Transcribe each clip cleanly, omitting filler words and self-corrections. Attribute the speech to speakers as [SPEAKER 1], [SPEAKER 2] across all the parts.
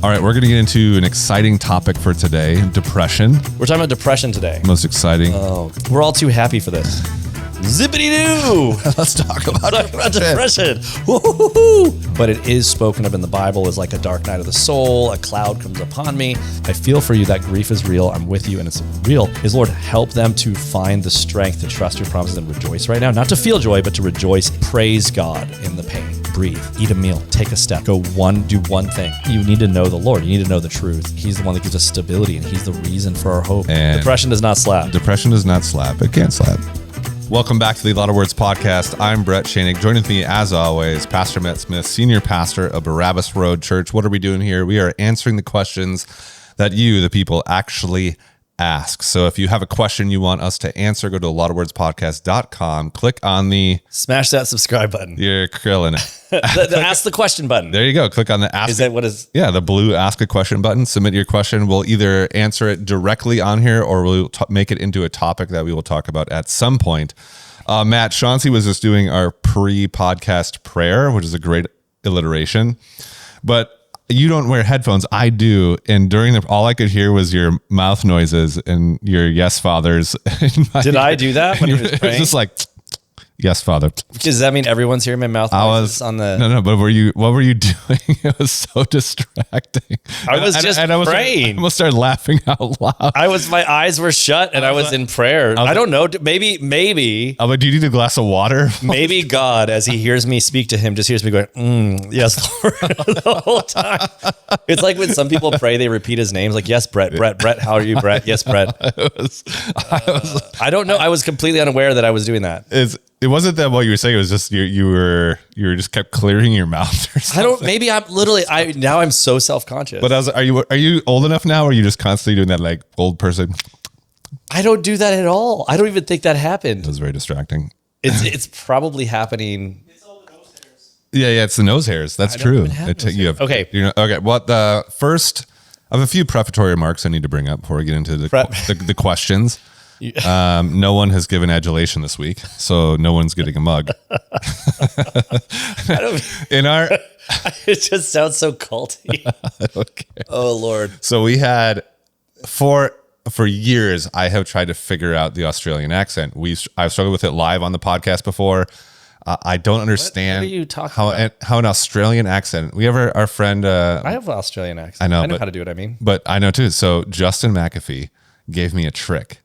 [SPEAKER 1] All right, we're going to get into an exciting topic for today, depression.
[SPEAKER 2] We're talking about depression today.
[SPEAKER 1] Most exciting.
[SPEAKER 2] Oh, we're all too happy for this. Zippity-doo!
[SPEAKER 1] Let's talk about
[SPEAKER 2] depression. Woo-hoo-hoo-hoo. But it is spoken of in the Bible as like a dark night of the soul. A cloud comes upon me. I feel for you. That grief is real. I'm with you, and it's real. Is Lord, help them to find the strength to trust your promises and rejoice right now. Not to feel joy, but to rejoice. Praise God in the pain. Breathe. Eat a meal. Take a step. Do one thing. You need to know the Lord. You need to know the truth. He's the one that gives us stability, and He's the reason for our hope.
[SPEAKER 1] And
[SPEAKER 2] depression does not slap.
[SPEAKER 1] Depression does not slap. It can't slap. Welcome back to the A Lot of Words podcast. I'm Brett Schoenig. Joining me, as always, Pastor Matt Smith, Senior Pastor of Barabbas Road Church. What are we doing here? We are answering the questions that you, the people, actually ask. So if you have a question you want us to answer, go to alotofwordspodcast.com. Click on the...
[SPEAKER 2] Smash that subscribe button.
[SPEAKER 1] You're killing it.
[SPEAKER 2] the ask the question button.
[SPEAKER 1] There you go. Click on the ask.
[SPEAKER 2] Is that what is?
[SPEAKER 1] Yeah, the blue ask a question button. Submit your question. We'll either answer it directly on here or we'll make it into a topic that we will talk about at some point. Matt, Chauncey was just doing our pre-podcast prayer, which is a great alliteration. But you don't wear headphones. I do. And during all I could hear was your mouth noises and your yes fathers.
[SPEAKER 2] Did I do that when he was praying?
[SPEAKER 1] It was just like... Yes, Father.
[SPEAKER 2] Does that mean everyone's hearing my mouth noises on the...
[SPEAKER 1] No, but what were you doing? It was so distracting.
[SPEAKER 2] I was praying.
[SPEAKER 1] I almost started laughing out loud.
[SPEAKER 2] My eyes were shut and I was in prayer. I don't know. Maybe.
[SPEAKER 1] I'm like, do you need a glass of water?
[SPEAKER 2] Maybe God, as He hears me speak to Him, just hears me going, yes, Lord, the whole time. It's like when some people pray, they repeat His names. Like, yes, Brett, how are you, Brett? Yes, Brett. I don't know. I was completely unaware that I was doing that.
[SPEAKER 1] It wasn't that what you were saying. It was just you were just kept clearing your mouth or something.
[SPEAKER 2] Maybe now I'm so self-conscious.
[SPEAKER 1] But are you old enough now or are you just constantly doing that like old person?
[SPEAKER 2] I don't do that at all. I don't even think that happened.
[SPEAKER 1] It was very distracting.
[SPEAKER 2] It's probably happening.
[SPEAKER 1] It's all the nose hairs. Yeah, it's the nose hairs. That's true. Okay. Okay. Well, the first of a few prefatory remarks I need to bring up before we get into the questions. No one has given adulation this week, so no one's getting a mug.
[SPEAKER 2] It just sounds so culty.
[SPEAKER 1] Okay.
[SPEAKER 2] Oh Lord.
[SPEAKER 1] So we had for years I have tried to figure out the Australian accent. I've struggled with it live on the podcast before. I don't understand
[SPEAKER 2] what are you talking about?
[SPEAKER 1] How an Australian accent. We have our friend.
[SPEAKER 2] I have an Australian accent.
[SPEAKER 1] I know
[SPEAKER 2] how to do it. I mean,
[SPEAKER 1] but I know too. So Justin McAfee gave me a trick.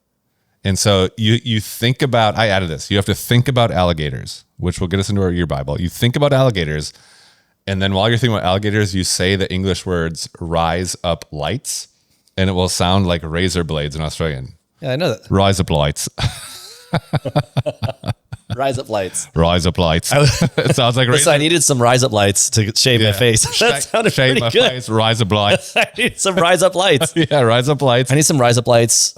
[SPEAKER 1] And so you think about, I added this, you have to think about alligators, which will get us into your Bible. You think about alligators, and then while you're thinking about alligators, you say the English words, rise up lights, and it will sound like razor blades in Australian.
[SPEAKER 2] Yeah, I know that.
[SPEAKER 1] Rise up lights.
[SPEAKER 2] Rise up lights.
[SPEAKER 1] Rise up lights. It sounds like
[SPEAKER 2] razor. I needed some rise up lights to shave my face. That sounded
[SPEAKER 1] shave
[SPEAKER 2] pretty good.
[SPEAKER 1] Face, rise up lights.
[SPEAKER 2] I need some rise up lights.
[SPEAKER 1] Yeah, rise up lights.
[SPEAKER 2] I need some rise up lights.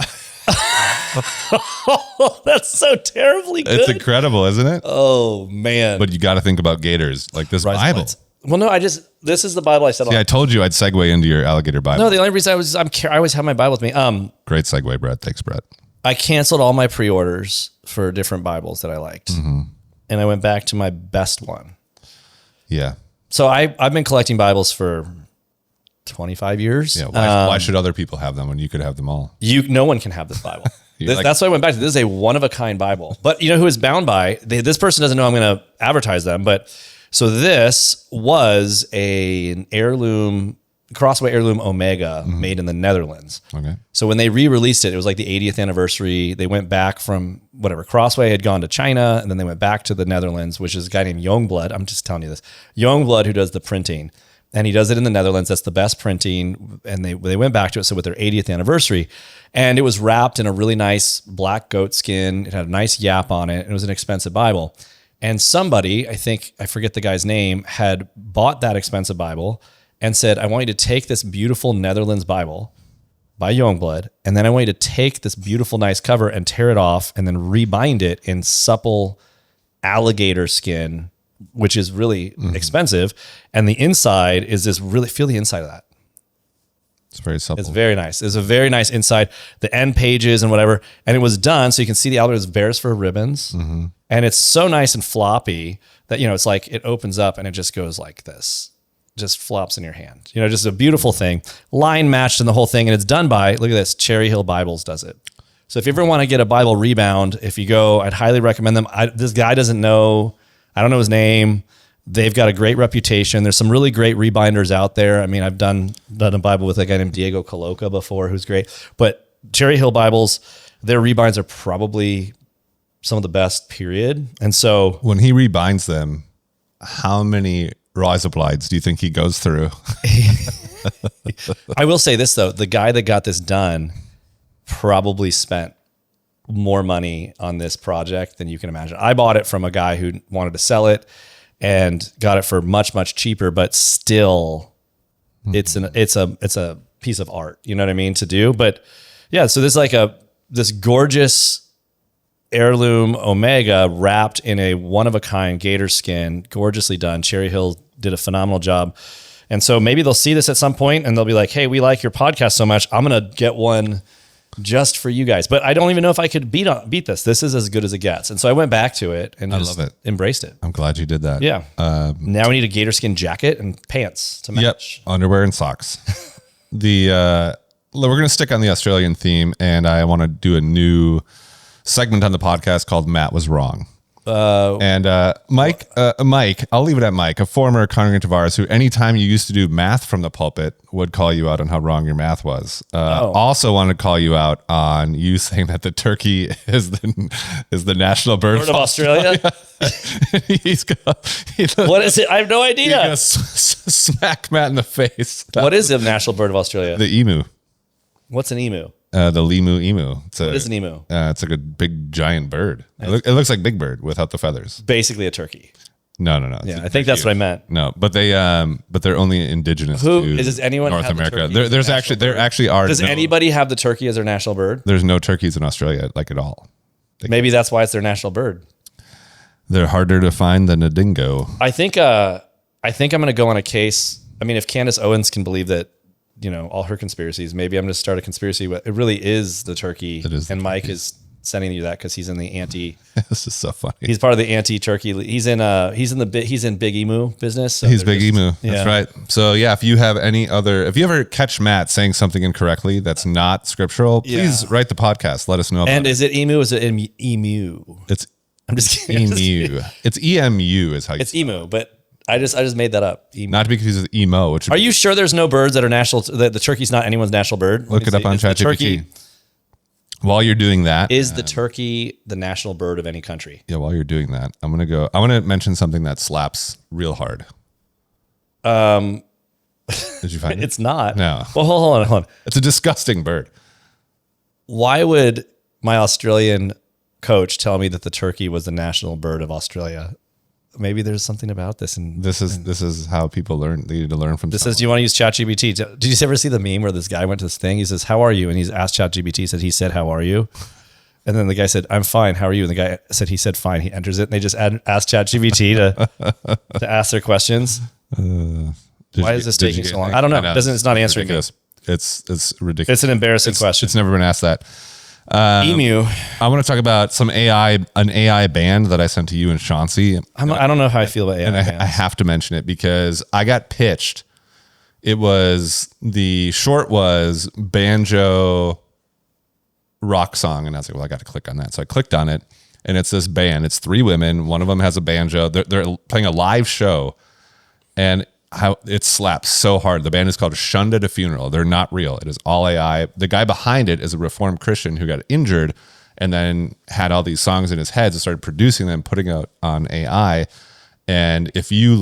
[SPEAKER 2] Oh, that's so terribly good.
[SPEAKER 1] It's incredible, isn't it?
[SPEAKER 2] Oh man!
[SPEAKER 1] But you got to think about gators, like this
[SPEAKER 2] Rise
[SPEAKER 1] Bible.
[SPEAKER 2] Well, no, this is the Bible I said.
[SPEAKER 1] Yeah, I told you I'd segue into your alligator Bible.
[SPEAKER 2] No, the only reason I always have my Bible with me.
[SPEAKER 1] Great segue, Brett. Thanks, Brett.
[SPEAKER 2] I canceled all my pre-orders for different Bibles that I liked, and I went back to my best one.
[SPEAKER 1] Yeah. So
[SPEAKER 2] I've been collecting Bibles for 25 years.
[SPEAKER 1] Yeah. Why should other people have them when you could have them all?
[SPEAKER 2] No one can have this Bible. That's why I went back to this. Is a one-of-a-kind Bible. But you know who is bound by? This person doesn't know I'm going to advertise them. But so this was an heirloom, Crossway Heirloom Omega made in the Netherlands.
[SPEAKER 1] Okay.
[SPEAKER 2] So when they re-released it was like the 80th anniversary. They went back from Crossway had gone to China, and then they went back to the Netherlands, which is a guy named Youngblood. I'm just telling you this. Youngblood, who does the printing. And he does it in the Netherlands. That's the best printing. And they went back to it. So with their 80th anniversary, and it was wrapped in a really nice black goat skin. It had a nice yap on it. It was an expensive Bible. And somebody, I forget the guy's name, had bought that expensive Bible and said, I want you to take this beautiful Netherlands Bible by Youngblood. And then I want you to take this beautiful, nice cover and tear it off and then rebind it in supple alligator skin, which is really expensive. And the inside is this really, feel the inside of that.
[SPEAKER 1] It's very supple.
[SPEAKER 2] It's very nice. It's a very nice inside, the end pages and whatever. And it was done. So you can see the alligator bears for ribbons. And it's so nice and floppy that, it's like it opens up and it just goes like this. just flops in your hand. Just a beautiful thing, line matched in the whole thing. And it's done by, look at this, Cherry Hill Bibles does it. So if you ever want to get a Bible rebound, if you go, I'd highly recommend them. This guy doesn't know, I don't know his name. They've got a great reputation. There's some really great rebinders out there. I mean, I've done a Bible with a guy named Diego Coloca before, who's great. But Cherry Hill Bibles, their rebinds are probably some of the best, period. And so
[SPEAKER 1] when he rebinds them, how many Risoplides do you think he goes through?
[SPEAKER 2] I will say this, though. The guy that got this done probably spent more money on this project than you can imagine. I bought it from a guy who wanted to sell it and got it for much, much cheaper, but still it's a piece of art, you know what I mean, to do. But yeah, so there's like this gorgeous heirloom Omega wrapped in a one-of-a-kind gator skin, gorgeously done. Cherry Hill did a phenomenal job. And so maybe they'll see this at some point and they'll be like, hey, we like your podcast so much, I'm going to get one just for you guys. But I don't even know if I could beat this. This is as good as it gets. And so I went back to it and just embraced it.
[SPEAKER 1] I'm glad you did that.
[SPEAKER 2] Yeah. Now we need a gator skin jacket and pants to match.
[SPEAKER 1] Yep. Underwear and socks. We're going to stick on the Australian theme, and I want to do a new segment on the podcast called Matt Was Wrong. Mike, I'll leave it at Mike, a former congregant of ours who anytime you used to do math from the pulpit would call you out on how wrong your math was. Also wanted to call you out on you saying that the turkey is the national bird
[SPEAKER 2] of Australia. What is it? I have no idea.
[SPEAKER 1] He's gonna smack Matt in the face.
[SPEAKER 2] What is the national bird of Australia?
[SPEAKER 1] The emu.
[SPEAKER 2] What's an emu?
[SPEAKER 1] The emu.
[SPEAKER 2] What is an emu?
[SPEAKER 1] It's like a big giant bird. It looks like Big Bird without the feathers.
[SPEAKER 2] Basically a turkey.
[SPEAKER 1] No.
[SPEAKER 2] Yeah, I think that's what I meant.
[SPEAKER 1] No, but they're only indigenous to
[SPEAKER 2] does anyone
[SPEAKER 1] North
[SPEAKER 2] have
[SPEAKER 1] America.
[SPEAKER 2] The
[SPEAKER 1] There actually are.
[SPEAKER 2] Does anybody have the turkey as their national bird?
[SPEAKER 1] There's no turkeys in Australia, like at all.
[SPEAKER 2] Maybe that's why it's their national bird.
[SPEAKER 1] They're harder to find than a dingo.
[SPEAKER 2] I think I'm going to go on a case. I mean, if Candace Owens can believe that, all her conspiracies, maybe I'm going to start a conspiracy. It really is the turkey.
[SPEAKER 1] It is,
[SPEAKER 2] and Mike is sending you that because he's in the anti.
[SPEAKER 1] This is so funny.
[SPEAKER 2] He's part of the anti-turkey. He's in Big Emu business. So
[SPEAKER 1] he's Big Emu. That's right. So yeah, if you ever catch Matt saying something incorrectly that's not scriptural, please write the podcast. Let us know.
[SPEAKER 2] And is it emu? Is it emu? I'm just kidding.
[SPEAKER 1] Emu. It's EMU is how you.
[SPEAKER 2] It's emu, but. I just made that up. Emu.
[SPEAKER 1] Not to be confused with emo.
[SPEAKER 2] Are you sure there's no birds that are national? That the turkey's not anyone's national bird?
[SPEAKER 1] Look it up on ChatGPT. While you're doing that,
[SPEAKER 2] is the turkey the national bird of any country?
[SPEAKER 1] Yeah. While you're doing that, I want to mention something that slaps real hard. Did you find it?
[SPEAKER 2] It's not.
[SPEAKER 1] No.
[SPEAKER 2] Well, hold on.
[SPEAKER 1] It's a disgusting bird.
[SPEAKER 2] Why would my Australian coach tell me that the turkey was the national bird of Australia? Maybe there's something about this. And
[SPEAKER 1] this is how people learn. They need to learn from.
[SPEAKER 2] This says, do you want to use ChatGPT? Did you ever see the meme where this guy went to this thing? He says, "How are you?" And he's asked ChatGPT. He said, "How are you?" And then the guy said, "I'm fine. How are you?" And the guy said, "He said fine." He enters it, and they just ask ChatGPT to ask their questions. Why is this taking so long? I don't know. It's not answering me.
[SPEAKER 1] It's ridiculous.
[SPEAKER 2] It's an embarrassing question.
[SPEAKER 1] It's never been asked that.
[SPEAKER 2] Emu.
[SPEAKER 1] I want to talk about an AI band that I sent to you and Chauncey.
[SPEAKER 2] I don't know how I feel about AI
[SPEAKER 1] bands. I have to mention it because I got pitched. The short was banjo rock song. And I was like, well, I got to click on that. So I clicked on it and it's this band. It's 3 women. One of them has a banjo. They're playing a live show and how it slaps so hard. The band is called Shunned at a Funeral. They're not real. It is all AI. The guy behind it is a Reformed Christian who got injured and then had all these songs in his head and started producing them, putting out on AI. And if you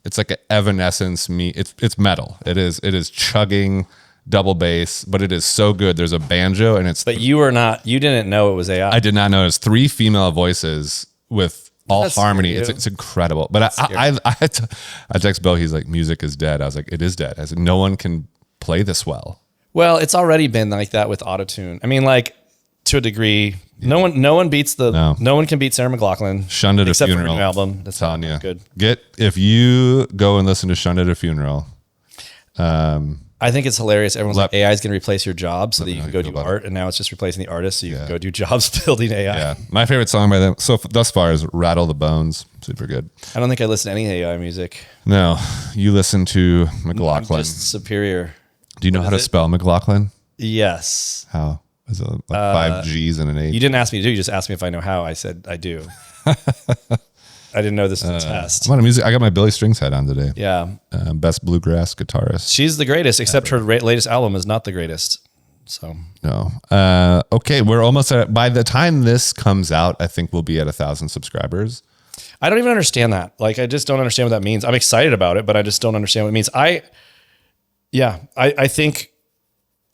[SPEAKER 1] it's like an Evanescence it's metal. It is chugging double bass, but it is so good. There's a banjo and it's.
[SPEAKER 2] But you didn't know it was AI.
[SPEAKER 1] I did not know. It's 3 female voices with all harmony. It's incredible. But I text Bill. He's like, music is dead. I was like, it is dead. I said, no one can play this well.
[SPEAKER 2] Well, it's already been like that with autotune. I mean, to a degree, no one beats no one can beat Sarah McLachlan.
[SPEAKER 1] Shunned at a Funeral.
[SPEAKER 2] For her album. That's
[SPEAKER 1] telling you.
[SPEAKER 2] Good.
[SPEAKER 1] If you go and listen to Shunned at a Funeral,
[SPEAKER 2] I think it's hilarious. Everyone's
[SPEAKER 1] Let-
[SPEAKER 2] like, AI is going to replace your job so that you
[SPEAKER 1] know
[SPEAKER 2] can
[SPEAKER 1] how
[SPEAKER 2] go
[SPEAKER 1] you feel
[SPEAKER 2] do
[SPEAKER 1] about
[SPEAKER 2] art. And now it's just replacing the artist so you can go do jobs building AI.
[SPEAKER 1] Yeah. My favorite song by them thus far is Rattle the Bones. Super good.
[SPEAKER 2] I don't think I listen to any AI music.
[SPEAKER 1] No, you listen to
[SPEAKER 2] I'm
[SPEAKER 1] McLaughlin.
[SPEAKER 2] just superior.
[SPEAKER 1] Do you know how to spell McLaughlin?
[SPEAKER 2] Yes.
[SPEAKER 1] How? Is it like 5 G's and an H?
[SPEAKER 2] You didn't ask me to do. You just asked me if I know how. I said I do. I didn't know this was a test.
[SPEAKER 1] I'm on a music. I got my Billy Strings hat on today.
[SPEAKER 2] Yeah.
[SPEAKER 1] Best bluegrass guitarist.
[SPEAKER 2] She's the greatest, except her latest album is not the greatest. So
[SPEAKER 1] No. Okay, we're almost at. By the time this comes out, I think we'll be at 1,000 subscribers.
[SPEAKER 2] I don't even understand that. Like, I just don't understand what that means. I'm excited about it, but I just don't understand what it means. I think.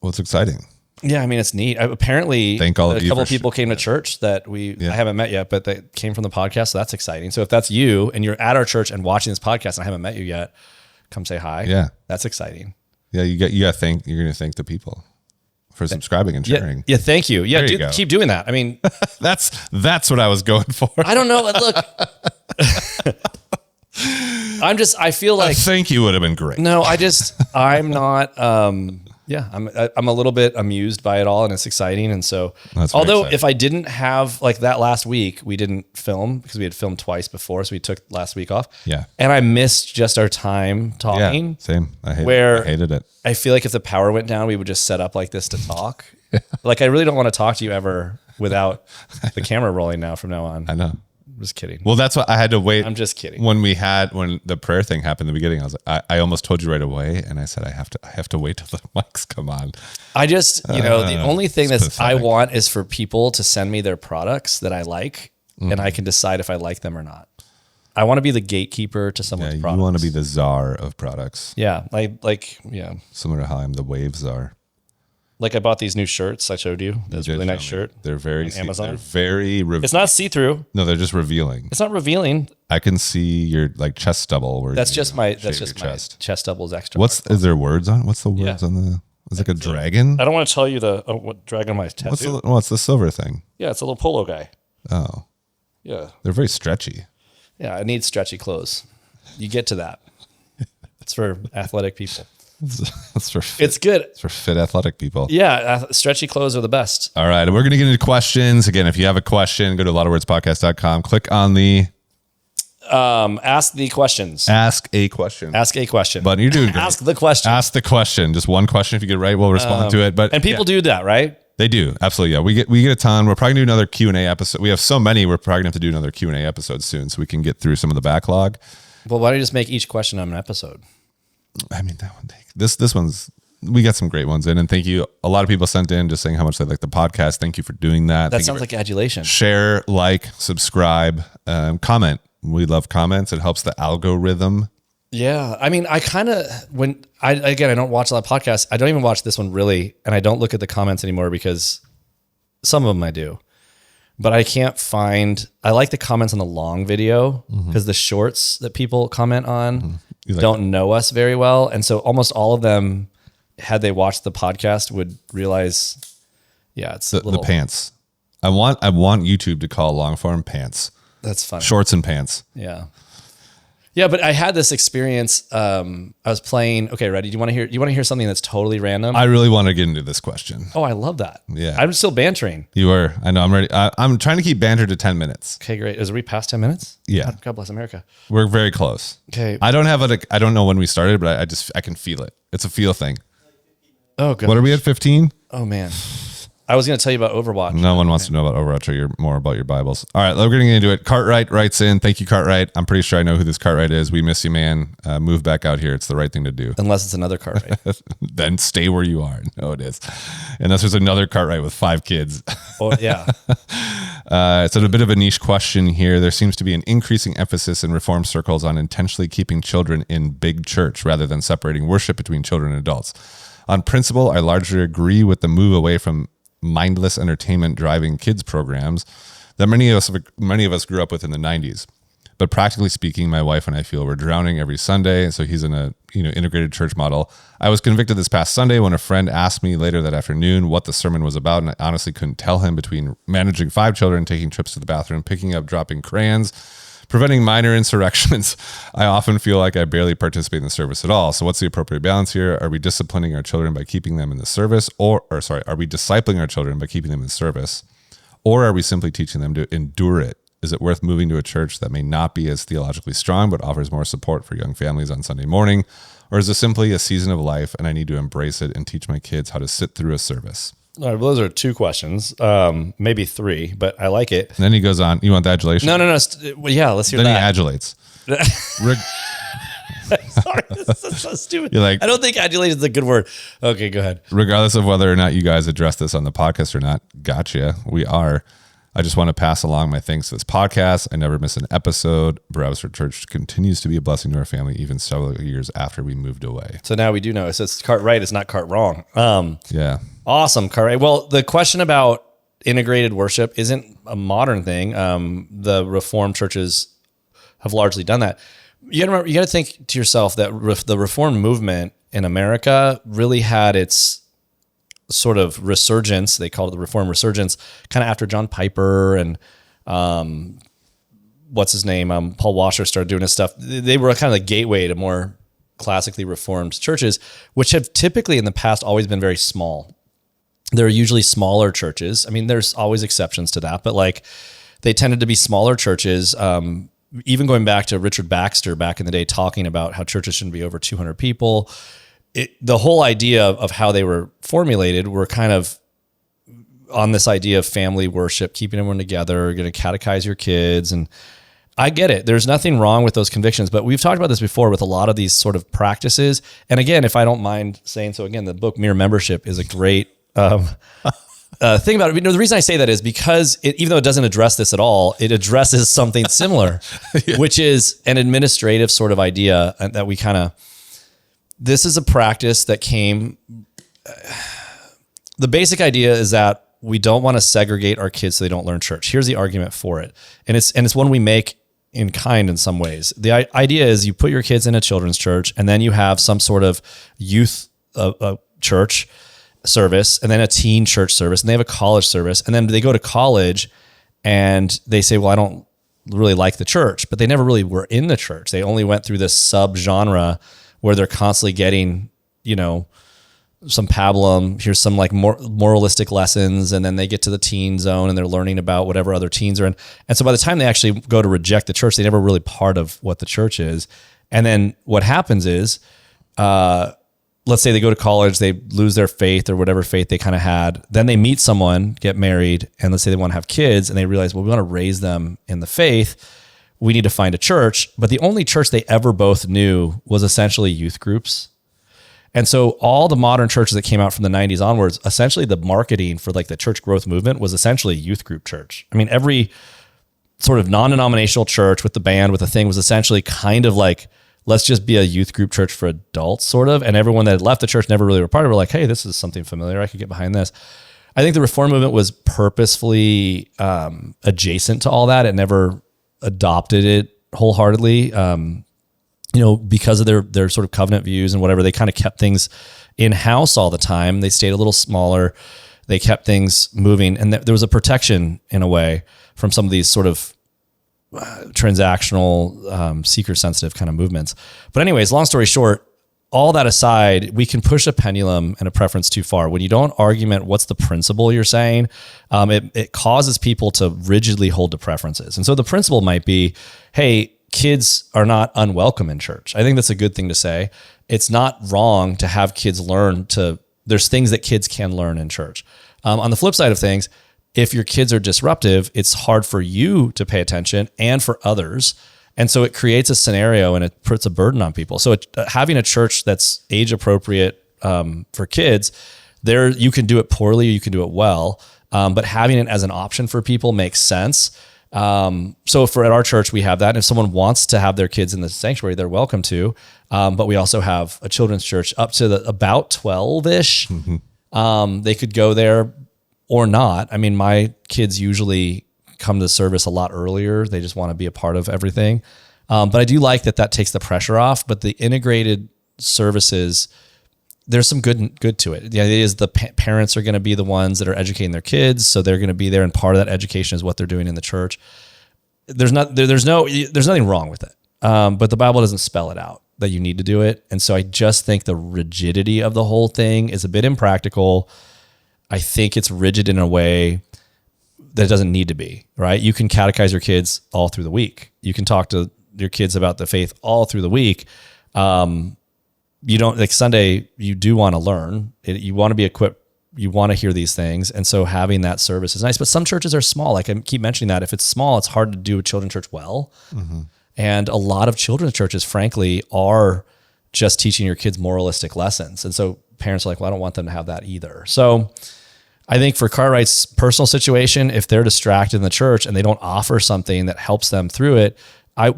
[SPEAKER 1] Well, it's exciting.
[SPEAKER 2] Yeah, I mean, it's neat. Apparently,
[SPEAKER 1] Thank all of
[SPEAKER 2] a
[SPEAKER 1] you
[SPEAKER 2] couple
[SPEAKER 1] for
[SPEAKER 2] of people came to church that I haven't met yet, but they came from the podcast. So that's exciting. So if that's you and you're at our church and watching this podcast and I haven't met you yet, come say hi.
[SPEAKER 1] Yeah.
[SPEAKER 2] That's exciting.
[SPEAKER 1] Yeah, you got to thank. You're going to thank the people for subscribing and sharing.
[SPEAKER 2] Yeah, thank you. Yeah,
[SPEAKER 1] There you go.
[SPEAKER 2] keep doing that. I mean,
[SPEAKER 1] That's what I was going for.
[SPEAKER 2] I don't know. Look, I feel like
[SPEAKER 1] Thank you would have been great.
[SPEAKER 2] no, I'm not. I'm a little bit amused by it all, and it's exciting. And so,
[SPEAKER 1] That's very
[SPEAKER 2] although
[SPEAKER 1] exciting.
[SPEAKER 2] if I didn't have like that last week, we didn't film because we had filmed twice before, so we took last week off.
[SPEAKER 1] Yeah.
[SPEAKER 2] And I missed just our time
[SPEAKER 1] Yeah,
[SPEAKER 2] talking.
[SPEAKER 1] same. I
[SPEAKER 2] Where-
[SPEAKER 1] hated it.
[SPEAKER 2] I feel like if the power went down, we would just set up like this to talk. Like, I really don't want to talk to you ever without the camera rolling now from now on.
[SPEAKER 1] I know.
[SPEAKER 2] I'm just kidding.
[SPEAKER 1] Well, that's what I had to wait.
[SPEAKER 2] I'm just kidding.
[SPEAKER 1] When the prayer thing happened in the beginning, I was like, I almost told you right away, and I said I have to wait till the mics come on.
[SPEAKER 2] I just, the only thing
[SPEAKER 1] it's
[SPEAKER 2] that I
[SPEAKER 1] pathetic.
[SPEAKER 2] want is for people to send me their products that I like, and I can decide if I like them or not. I want to be the gatekeeper to
[SPEAKER 1] Yeah,
[SPEAKER 2] someone's
[SPEAKER 1] you
[SPEAKER 2] products.
[SPEAKER 1] want to be the czar of products,
[SPEAKER 2] Yeah, yeah.
[SPEAKER 1] similar to how I'm the wave czar.
[SPEAKER 2] Like, I bought these new shirts I showed you. That's a really nice shirt.
[SPEAKER 1] They're very
[SPEAKER 2] Amazon.
[SPEAKER 1] They're very.
[SPEAKER 2] It's not see-through.
[SPEAKER 1] No, they're just revealing.
[SPEAKER 2] It's not revealing.
[SPEAKER 1] I can see your like chest stubble. Where
[SPEAKER 2] That's
[SPEAKER 1] you,
[SPEAKER 2] just my chest doubles extra.
[SPEAKER 1] Is there words on? What's the words on the? It's like a dragon.
[SPEAKER 2] I don't want to tell you what dragon on my tattoo.
[SPEAKER 1] What's the silver thing?
[SPEAKER 2] Yeah, it's a little polo guy.
[SPEAKER 1] Oh,
[SPEAKER 2] Yeah.
[SPEAKER 1] they're very stretchy.
[SPEAKER 2] Yeah, I need stretchy clothes. You get to that. It's for athletic people.
[SPEAKER 1] That's for fit,
[SPEAKER 2] It's good.
[SPEAKER 1] it's for fit athletic people.
[SPEAKER 2] Yeah, stretchy clothes are the best.
[SPEAKER 1] All right, we're gonna get into questions again. If you have a question, go to lotofwordspodcast.com. Click on the
[SPEAKER 2] Ask the questions.
[SPEAKER 1] ask a question
[SPEAKER 2] Ask a question.
[SPEAKER 1] button. You're doing great.
[SPEAKER 2] Ask the question.
[SPEAKER 1] Ask the question. Just one question. If you get it right, we'll respond to it. But
[SPEAKER 2] And people do that, right?
[SPEAKER 1] They do. Absolutely. Yeah. We get a ton. We're probably gonna do another Q&A episode. We have so many, we're probably gonna have to do another Q&A episode soon so we can get through some of the backlog.
[SPEAKER 2] Well, why don't you just make each question on an episode?
[SPEAKER 1] I mean, that one this one's we got some great ones in, and thank you. A lot of people sent in just saying how much they like the podcast. Thank you for doing that.
[SPEAKER 2] That
[SPEAKER 1] Thank you
[SPEAKER 2] sounds
[SPEAKER 1] for-
[SPEAKER 2] like adulation.
[SPEAKER 1] share, like, subscribe, comment. We love comments. It helps the algorithm.
[SPEAKER 2] Yeah. I mean, I don't watch a lot of podcasts. I don't even watch this one really. And I don't look at the comments anymore because some of them I do. But I I like the comments on the long video because the shorts that people comment on don't know us very well. And so almost all of them, had they watched the podcast, would realize, it's
[SPEAKER 1] The pants. I want YouTube to call long form pants.
[SPEAKER 2] That's funny.
[SPEAKER 1] Shorts and pants.
[SPEAKER 2] Yeah. Yeah, but I had this experience. I was playing. Okay, ready? Do you want to hear something that's totally random?
[SPEAKER 1] I really want to get into this question.
[SPEAKER 2] Oh, I love that.
[SPEAKER 1] Yeah.
[SPEAKER 2] I'm still bantering.
[SPEAKER 1] You were. I know. I'm ready. I'm trying to keep banter to 10 minutes.
[SPEAKER 2] Okay, great. Is we past 10 minutes?
[SPEAKER 1] Yeah.
[SPEAKER 2] God bless America.
[SPEAKER 1] We're very close.
[SPEAKER 2] Okay.
[SPEAKER 1] I don't know when we started, but I can feel it. It's a feel thing.
[SPEAKER 2] Oh, God.
[SPEAKER 1] What are we at 15?
[SPEAKER 2] Oh, man. I was going to tell you about Overwatch.
[SPEAKER 1] No one wants to know about Overwatch, or you're more about your Bibles. All right, we're getting into it. Cartwright writes in. Thank you, Cartwright. I'm pretty sure I know who this Cartwright is. We miss you, man. Move back out here. It's the right thing to do.
[SPEAKER 2] Unless it's another cart, right?
[SPEAKER 1] Then stay where you are. No, it is. Unless there's another Cartwright with 5 kids.
[SPEAKER 2] Oh, yeah.
[SPEAKER 1] It's a bit of a niche question here. There seems to be an increasing emphasis in reform circles on intentionally keeping children in big church rather than separating worship between children and adults. On principle, I largely agree with the move away from mindless entertainment driving kids programs that many of us grew up with in the 90s. But practically speaking, my wife and I feel we're drowning every Sunday. So he's in a integrated church model. I was convicted this past Sunday when a friend asked me later that afternoon what the sermon was about, and I honestly couldn't tell him between managing 5 children, taking trips to the bathroom, picking up, dropping crayons, Preventing minor insurrections. I often feel like I barely participate in the service at all. So what's the appropriate balance here? Are we disciplining our children by keeping them in the service, or are we discipling our children by keeping them in service? Or are we simply teaching them to endure it? Is it worth moving to a church that may not be as theologically strong, but offers more support for young families on Sunday morning? Or is it simply a season of life and I need to embrace it and teach my kids how to sit through a service?
[SPEAKER 2] All right, well, those are 2 questions, maybe 3, but I like it.
[SPEAKER 1] And then he goes on. You want the adulation?
[SPEAKER 2] No. Well, yeah, let's hear
[SPEAKER 1] then
[SPEAKER 2] that.
[SPEAKER 1] Then he adulates.
[SPEAKER 2] Sorry, this is so stupid.
[SPEAKER 1] You're like,
[SPEAKER 2] I don't think adulate is a good word. Okay, go ahead.
[SPEAKER 1] Regardless of whether or not you guys address this on the podcast or not, gotcha. We are. I just want to pass along my thanks to this podcast. I never miss an episode. Browser Church continues to be a blessing to our family, even several years after we moved away.
[SPEAKER 2] So now we do know. It says cart right, it's not cart wrong.
[SPEAKER 1] Yeah.
[SPEAKER 2] Awesome, cart right. Well, the question about integrated worship isn't a modern thing. The Reformed churches have largely done that. You got to think to yourself that the Reformed movement in America really had its sort of resurgence. They called it the Reformed resurgence, kind of after John Piper and what's his name? Paul Washer started doing his stuff. They were kind of the gateway to more classically Reformed churches, which have typically in the past always been very small. They're usually smaller churches. I mean, there's always exceptions to that, but like they tended to be smaller churches. Even going back to Richard Baxter back in the day, talking about how churches shouldn't be over 200 people. The whole idea of how they were formulated were kind of on this idea of family worship, keeping everyone together, going to catechize your kids. And I get it. There's nothing wrong with those convictions, but we've talked about this before with a lot of these sort of practices. And again, if I don't mind saying so, again, the book Mere Membership is a great thing about it. The reason I say that is because even though it doesn't address this at all, it addresses something similar, yeah. Which is an administrative sort of idea that we this is a practice that came, the basic idea is that we don't want to segregate our kids so they don't learn church. Here's the argument for it. And it's one we make in kind in some ways. The idea is you put your kids in a children's church and then you have some sort of youth church service and then a teen church service and they have a college service. And then they go to college and they say, well, I don't really like the church, but they never really were in the church. They only went through this sub-genre where they're constantly getting, some pablum, here's some like moralistic lessons, and then they get to the teen zone and they're learning about whatever other teens are in. And so by the time they actually go to reject the church, they never really part of what the church is. And then what happens is, let's say they go to college, they lose their faith or whatever faith they kind of had. Then they meet someone, get married, and let's say they want to have kids, and they realize, well, we want to raise them in the faith. We need to find a church. But the only church they ever both knew was essentially youth groups. And so all the modern churches that came out from the 90s onwards, essentially the marketing for like the church growth movement was essentially youth group church. I mean, every sort of non-denominational church with the band, with the thing was essentially kind of like, let's just be a youth group church for adults sort of. And everyone that had left the church never really were part of it. Were like, hey, this is something familiar. I could get behind this. I think the Reform movement was purposefully adjacent to all that. It never adopted it wholeheartedly. Because of their sort of covenant views and whatever, they kind of kept things in-house all the time. They stayed a little smaller. They kept things moving. And there was a protection in a way from some of these sort of transactional, seeker-sensitive kind of movements. But anyways, long story short, all that aside, we can push a pendulum and a preference too far. When you don't argument what's the principle you're saying, it causes people to rigidly hold to preferences. And so the principle might be, hey, kids are not unwelcome in church. I think that's a good thing to say. It's not wrong to have kids there's things that kids can learn in church. On the flip side of things, if your kids are disruptive, it's hard for you to pay attention and for others. And so it creates a scenario and it puts a burden on people. So having a church that's age appropriate for kids, you can do it poorly or you can do it well. But having it as an option for people makes sense. So at our church, we have that. And if someone wants to have their kids in the sanctuary, they're welcome to. But we also have a children's church up to about 12-ish. Mm-hmm. They could go there or not. I mean, my kids usually come to service a lot earlier. They just want to be a part of everything. But I do like that takes the pressure off. But the integrated services, there's some good to it. The idea is the parents are going to be the ones that are educating their kids. So they're going to be there. And part of that education is what they're doing in the church. there's nothing wrong with it. But the Bible doesn't spell it out that you need to do it. And so I just think the rigidity of the whole thing is a bit impractical. I think it's rigid in a way that it doesn't need to be, right? You can catechize your kids all through the week. You can talk to your kids about the faith all through the week. You don't, like Sunday, you do want to learn. You want to be equipped. You want to hear these things. And so having that service is nice. But some churches are small. Like I keep mentioning that. If it's small, it's hard to do a children's church well. Mm-hmm. And a lot of children's churches, frankly, are just teaching your kids moralistic lessons. And so parents are like, well, I don't want them to have that either. So I think for Cartwright's personal situation, if they're distracted in the church and they don't offer something that helps them through it,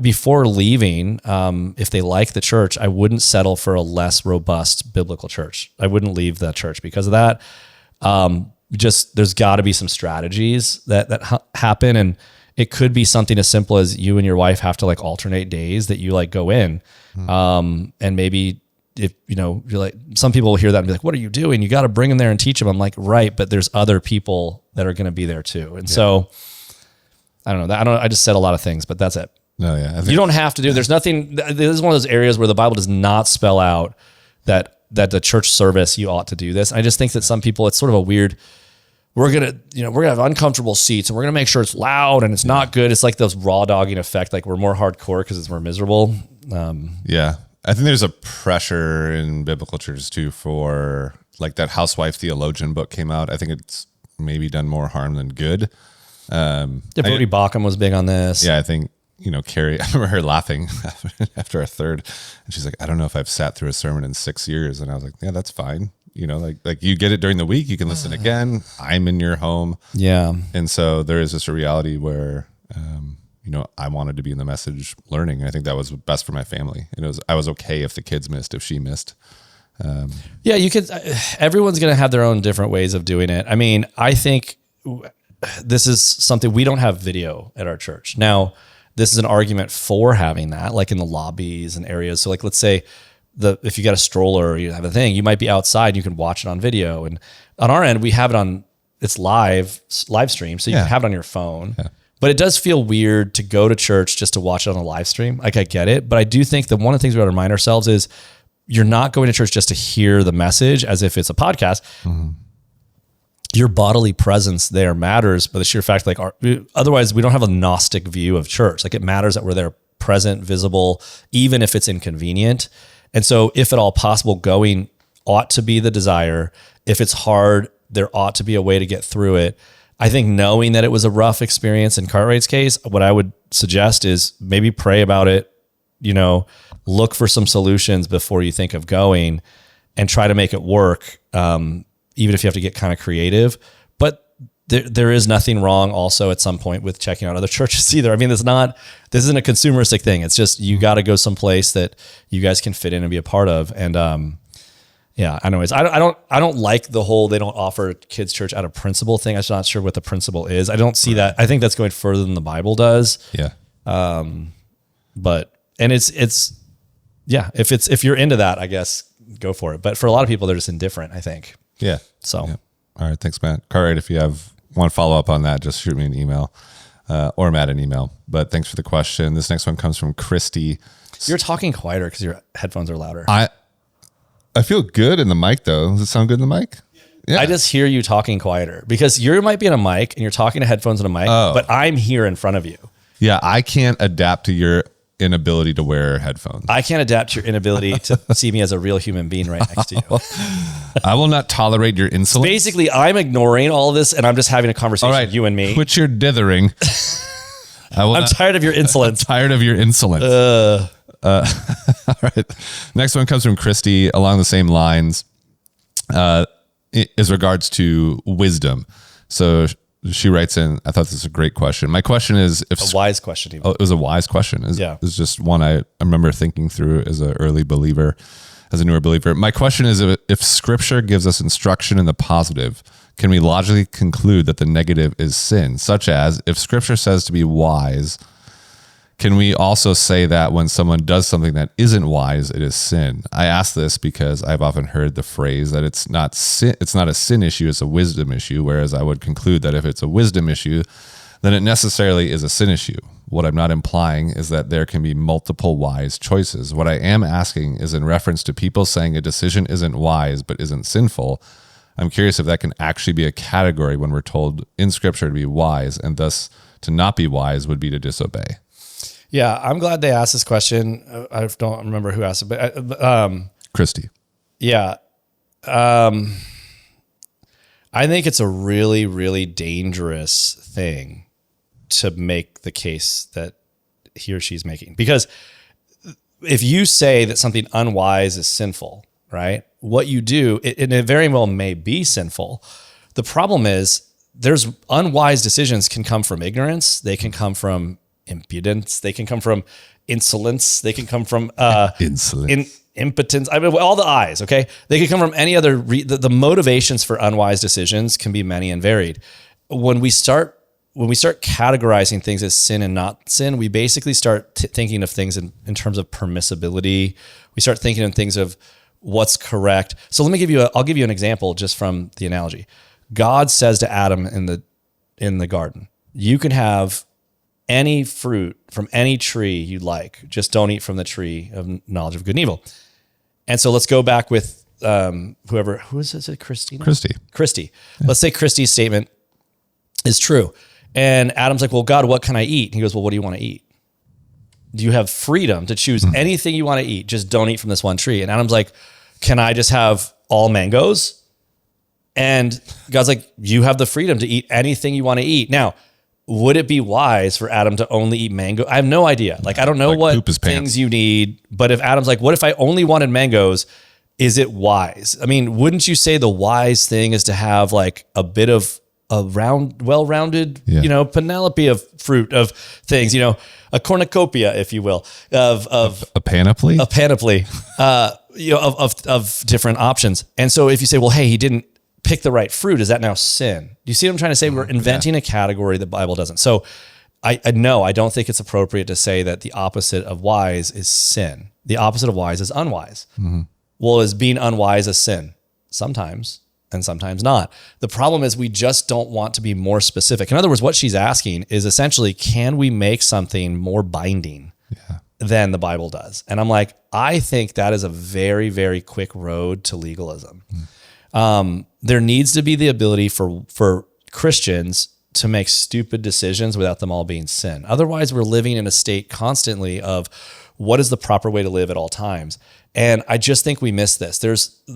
[SPEAKER 2] before leaving, if they like the church, I wouldn't settle for a less robust biblical church. I wouldn't leave that church because of that. There's got to be some strategies that happen, and it could be something as simple as you and your wife have to like alternate days that you like go in, and maybe if you're like, some people will hear that and be like, "What are you doing? You got to bring them there and teach them." I'm like, right, but there's other people that are going to be there too, and so I don't know. I just said a lot of things, but that's it.
[SPEAKER 1] No, yeah.
[SPEAKER 2] You don't have to do. There's nothing. This is one of those areas where the Bible does not spell out that the church service you ought to do this. I just think that some people, it's sort of a weird. We're gonna have uncomfortable seats and we're gonna make sure it's loud and it's not good. It's like those raw dogging effect. Like we're more hardcore because it's more miserable.
[SPEAKER 1] Yeah, I think there's a pressure in biblical churches too for like that housewife theologian book came out. I think it's maybe done more harm than good.
[SPEAKER 2] Brody Bauckham was big on this.
[SPEAKER 1] Yeah, I think. Carrie, I remember her laughing after a third, and she's like, I don't know if I've sat through a sermon in 6 years. And I was like, yeah, that's fine. Like you get it during the week, you can listen again. I'm in your home.
[SPEAKER 2] Yeah.
[SPEAKER 1] And so there is just a reality where, I wanted to be in the message learning. I think that was best for my family. And I was okay if the kids missed, if she missed.
[SPEAKER 2] Yeah, you could, everyone's going to have their own different ways of doing it. I mean, I think this is something, we don't have video at our church. Now, this is an argument for having that, like in the lobbies and areas. So like, let's say if you got a stroller or you have a thing, you might be outside, you can watch it on video. And on our end, we have it it's live stream. So you can have it on your phone, but it does feel weird to go to church just to watch it on a live stream. Like I get it, but I do think that one of the things we got to remind ourselves is you're not going to church just to hear the message as if it's a podcast. Mm-hmm. Your bodily presence there matters, but the sheer fact, like, otherwise we don't have a Gnostic view of church. Like it matters that we're there, present, visible, even if it's inconvenient. And so, if at all possible, going ought to be the desire. If it's hard, there ought to be a way to get through it. I think knowing that it was a rough experience in Cartwright's case, what I would suggest is maybe pray about it. Look for some solutions before you think of going, and try to make it work. Even if you have to get kind of creative, but there is nothing wrong also at some point with checking out other churches either. I mean, this isn't a consumeristic thing. It's just, you got to go someplace that you guys can fit in and be a part of. And, anyways, I don't like the whole, they don't offer kids church out of principle thing. I'm just not sure what the principle is. I don't see that. I think that's going further than the Bible does.
[SPEAKER 1] Yeah.
[SPEAKER 2] If you're into that, I guess go for it. But for a lot of people, they're just indifferent, I think.
[SPEAKER 1] Yeah.
[SPEAKER 2] So,
[SPEAKER 1] yeah. All right. Thanks, Matt. Cartwright, if you want to follow up on that, just shoot me an email or Matt an email. But thanks for the question. This next one comes from Christy.
[SPEAKER 2] You're talking quieter because your headphones are louder.
[SPEAKER 1] I feel good in the mic, though. Does it sound good in the mic? Yeah.
[SPEAKER 2] I just hear you talking quieter because you might be in a mic and you're talking to headphones and a mic, but I'm here in front of you.
[SPEAKER 1] Yeah. I can't adapt to your inability to wear headphones.
[SPEAKER 2] I can't adapt to your inability to see me as a real human being right next to you.
[SPEAKER 1] I will not tolerate your insolence.
[SPEAKER 2] Basically, I'm ignoring all of this and I'm just having a conversation with you and me.
[SPEAKER 1] Quit your dithering.
[SPEAKER 2] I'm tired of your insolence.
[SPEAKER 1] I'm tired of your insolence. All right. Next one comes from Christy along the same lines as regards to wisdom. So she writes in, I thought this was a great question. My question is,
[SPEAKER 2] a wise question. Even.
[SPEAKER 1] Oh, it was a wise question. It's just one I remember thinking through as an early believer, as a newer believer. My question is, if scripture gives us instruction in the positive, can we logically conclude that the negative is sin? Such as, if scripture says to be wise, can we also say that when someone does something that isn't wise, it is sin? I ask this because I've often heard the phrase that it's not a sin issue, it's a wisdom issue, whereas I would conclude that if it's a wisdom issue, then it necessarily is a sin issue. What I'm not implying is that there can be multiple wise choices. What I am asking is in reference to people saying a decision isn't wise but isn't sinful. I'm curious if that can actually be a category when we're told in Scripture to be wise, and thus to not be wise would be to disobey.
[SPEAKER 2] Yeah, I'm glad they asked this question. I don't remember who asked it, but
[SPEAKER 1] Christy.
[SPEAKER 2] Yeah. I think it's a really, really dangerous thing to make the case that he or she's making. Because if you say that something unwise is sinful, right? What you do, it very well may be sinful. The problem is there's unwise decisions can come from ignorance. They can come from impudence. They can come from insolence. They can come from impotence. I mean, all the I's, okay? They could come from any other, the motivations for unwise decisions can be many and varied. When we start categorizing things as sin and not sin, we basically start thinking of things in terms of permissibility. We start thinking in things of what's correct. So I'll give you an example just from the analogy. God says to Adam in the garden, you can have any fruit from any tree you like, just don't eat from the tree of knowledge of good and evil. And so let's go back with who is it? Christy. Yeah. Let's say Christy's statement is true. And Adam's like, well, God, what can I eat? And he goes, well, what do you want to eat? Do you have freedom to choose anything you want to eat? Just don't eat from this one tree. And Adam's like, can I just have all mangoes? And God's like, you have the freedom to eat anything you want to eat. Now, would it be wise for Adam to only eat mango? I have no idea. Like, I don't know what things you need, but if Adam's like, what if I only wanted mangoes? Is it wise? I mean, wouldn't you say the wise thing is to have like a bit of a well-rounded, panoply of fruit of things, a cornucopia, if you will, of
[SPEAKER 1] a panoply,
[SPEAKER 2] of different options. And so if you say, well, hey, he didn't pick the right fruit, is that now sin? Do you see what I'm trying to say? We're inventing a category the Bible doesn't. So I don't think it's appropriate to say that the opposite of wise is sin. The opposite of wise is unwise. Mm-hmm. Well, is being unwise a sin? Sometimes, and sometimes not. The problem is we just don't want to be more specific. In other words, what she's asking is essentially, can we make something more binding than the Bible does? And I'm like, I think that is a very, very quick road to legalism. There needs to be the ability for Christians to make stupid decisions without them all being sin. Otherwise, we're living in a state constantly of what is the proper way to live at all times. And I just think we miss this.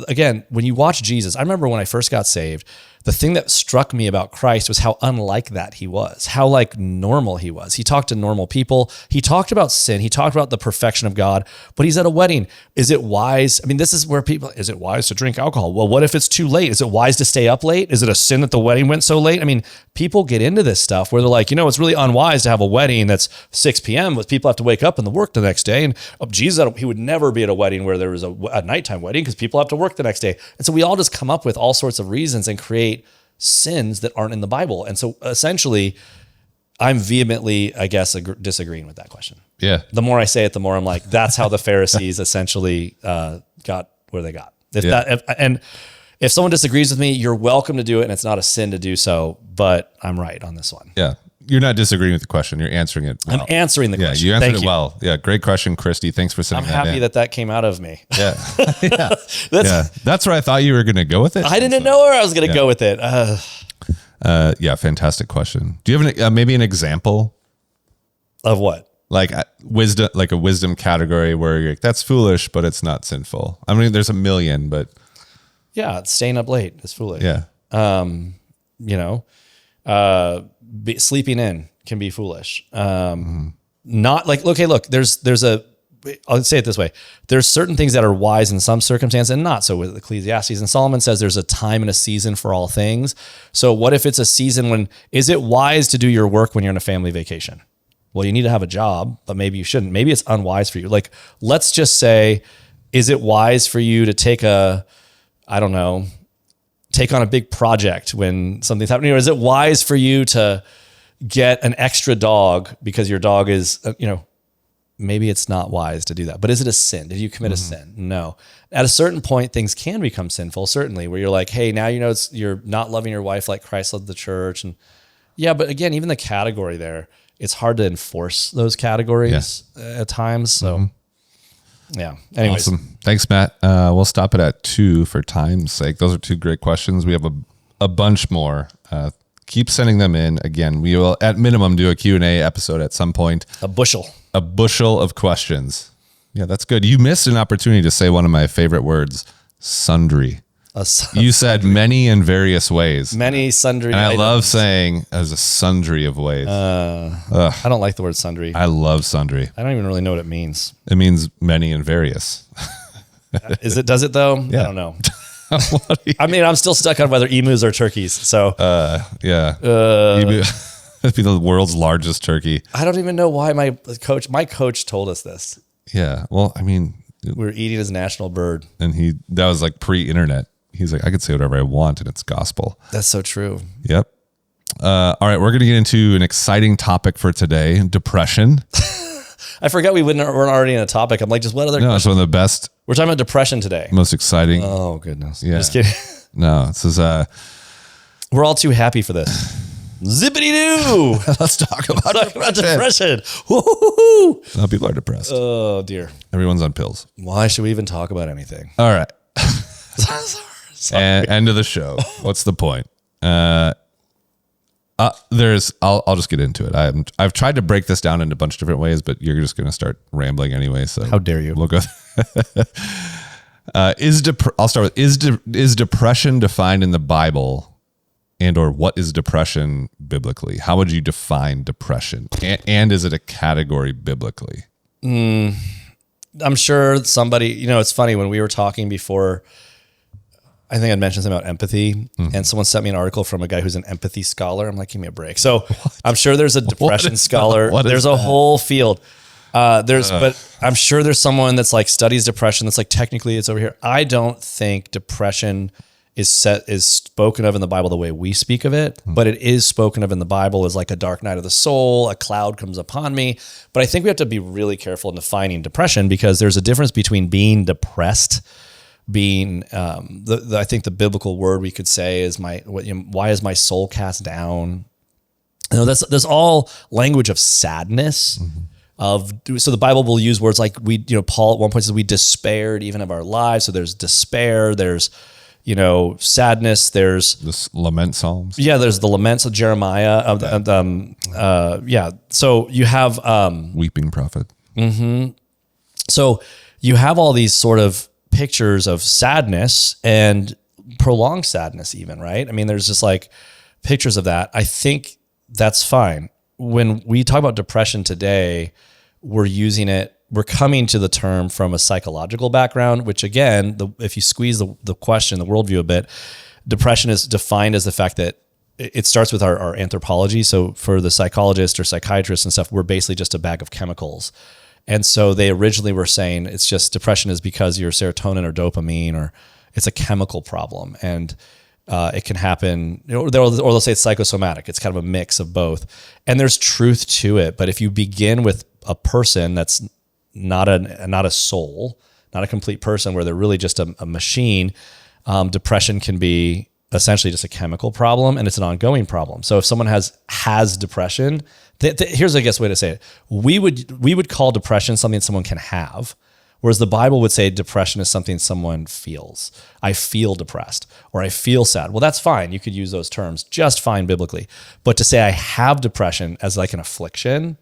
[SPEAKER 2] Again, when you watch Jesus, I remember when I first got saved, the thing that struck me about Christ was how unlike that he was, how like normal he was. He talked to normal people. He talked about sin. He talked about the perfection of God, but he's at a wedding. Is it wise? I mean, this is where is it wise to drink alcohol? Well, what if it's too late? Is it wise to stay up late? Is it a sin that the wedding went so late? I mean, people get into this stuff where they're like, it's really unwise to have a wedding that's 6 p.m. but people have to wake up and work the next day. And Jesus, he would never be at a wedding where there was a nighttime wedding because people have to work the next day. And so we all just come up with all sorts of reasons and create sins that aren't in the Bible. And so essentially, I'm vehemently, I guess, disagreeing with that question.
[SPEAKER 1] Yeah.
[SPEAKER 2] The more I say it, the more I'm like, that's how the Pharisees essentially got where they got. If someone disagrees with me, you're welcome to do it, and it's not a sin to do so, but I'm right on this one.
[SPEAKER 1] Yeah. You're not disagreeing with the question. You're answering it well.
[SPEAKER 2] I'm answering the question.
[SPEAKER 1] Yeah, you answered it well. Yeah, great question, Christy. Thanks for sending that in.
[SPEAKER 2] I'm happy that came out of me.
[SPEAKER 1] Yeah. That's where I thought you were going to go with it.
[SPEAKER 2] I didn't know where I was going to go with it.
[SPEAKER 1] Fantastic question. Do you have maybe an example?
[SPEAKER 2] Of what?
[SPEAKER 1] Like wisdom, like a wisdom category where you're like, that's foolish, but it's not sinful. I mean, there's a million, but.
[SPEAKER 2] Yeah, staying up late is foolish.
[SPEAKER 1] Yeah.
[SPEAKER 2] Sleeping in can be foolish. Not like, okay, look, I'll say it this way. There's certain things that are wise in some circumstances and not so with Ecclesiastes. And Solomon says there's a time and a season for all things. So what if it's a season is it wise to do your work when you're on a family vacation? Well, you need to have a job, but maybe you shouldn't. Maybe it's unwise for you. Like, let's just say, is it wise for you to take on a big project when something's happening? Or is it wise for you to get an extra dog because your dog is, maybe it's not wise to do that. But is it a sin? Did you commit a sin? No. At a certain point, things can become sinful, certainly, where you're like, hey, now you're not loving your wife like Christ loved the church. And yeah, but again, even the category there, it's hard to enforce those categories at times. So yeah. Anyways.
[SPEAKER 1] Awesome. Thanks, Matt. We'll stop it at 2 for time's sake. Those are 2 great questions. We have a bunch more. Keep sending them in. Again, we will at minimum do a Q&A episode at some point.
[SPEAKER 2] A bushel
[SPEAKER 1] of questions. Yeah, that's good. You missed an opportunity to say one of my favorite words, sundry. You said many and various ways.
[SPEAKER 2] Many sundry.
[SPEAKER 1] And I love saying as a sundry of ways.
[SPEAKER 2] I don't like the word sundry.
[SPEAKER 1] I love sundry.
[SPEAKER 2] I don't even really know what it means.
[SPEAKER 1] It means many and various.
[SPEAKER 2] Does it though?
[SPEAKER 1] Yeah.
[SPEAKER 2] I don't know. I mean, I'm still stuck on whether emus are turkeys. So
[SPEAKER 1] yeah. That'd be the world's largest turkey.
[SPEAKER 2] I don't even know why my coach told us this.
[SPEAKER 1] Yeah. Well, I mean,
[SPEAKER 2] we were eating his national bird.
[SPEAKER 1] And that was like pre-internet. He's like, I could say whatever I want and it's gospel.
[SPEAKER 2] That's so true.
[SPEAKER 1] Yep. All right. We're going to get into an exciting topic for today, depression.
[SPEAKER 2] I forgot we're already in a topic. I'm like, just what other
[SPEAKER 1] No, it's one of the best.
[SPEAKER 2] We're talking about depression today.
[SPEAKER 1] Most exciting.
[SPEAKER 2] Oh, goodness.
[SPEAKER 1] Yeah.
[SPEAKER 2] Just kidding.
[SPEAKER 1] No, this is
[SPEAKER 2] we're all too happy for this. Zippity-doo.
[SPEAKER 1] Let's talk about
[SPEAKER 2] depression. Woo-hoo-hoo.
[SPEAKER 1] No, people are depressed.
[SPEAKER 2] Oh, dear.
[SPEAKER 1] Everyone's on pills.
[SPEAKER 2] Why should we even talk about anything?
[SPEAKER 1] All right.
[SPEAKER 2] Sorry.
[SPEAKER 1] And end of the show. What's the point? I'll just get into it. I've tried to break this down into a bunch of different ways, but you're just going to start rambling anyway. So
[SPEAKER 2] how dare you?
[SPEAKER 1] We'll go. I'll start with is depression defined in the Bible, and or what is depression biblically? How would you define depression, and is it a category biblically?
[SPEAKER 2] I'm sure somebody. It's funny when we were talking before. I think I'd mentioned something about empathy, and someone sent me an article from a guy who's an empathy scholar. I'm like, give me a break. So I'm sure there's a depression scholar. There's a whole field. But I'm sure there's someone that's like studies depression. That's like, technically it's over here. I don't think depression is spoken of in the Bible the way we speak of it, but it is spoken of in the Bible as like a dark night of the soul. A cloud comes upon me. But I think we have to be really careful in defining depression, because there's a difference between being depressed, being I think the biblical word we could say is why is my soul cast down? There's all language of sadness. So the Bible will use words like Paul at one point says we despaired even of our lives. So there's despair, there's sadness, there's
[SPEAKER 1] this lament psalms.
[SPEAKER 2] Yeah, there's the laments of Jeremiah. So you have
[SPEAKER 1] weeping prophet.
[SPEAKER 2] So you have all these sort of pictures of sadness and prolonged sadness even, right? I mean, there's just like pictures of that. I think that's fine. When we talk about depression today, we're coming to the term from a psychological background, which again, if you squeeze the question, the worldview a bit, depression is defined as the fact that it starts with our anthropology. So for the psychologist or psychiatrist and stuff, we're basically just a bag of chemicals. And so they originally were saying it's just depression is because your serotonin or dopamine, or it's a chemical problem. And it can happen, or they'll say it's psychosomatic. It's kind of a mix of both. And there's truth to it. But if you begin with a person that's not a soul, not a complete person, where they're really just a machine, depression can be essentially just a chemical problem, and it's an ongoing problem. So if someone has depression, here's, I guess, way to say it. We would call depression something someone can have, whereas the Bible would say depression is something someone feels. I feel depressed, or I feel sad. Well, that's fine. You could use those terms just fine biblically. But to say I have depression as like an affliction,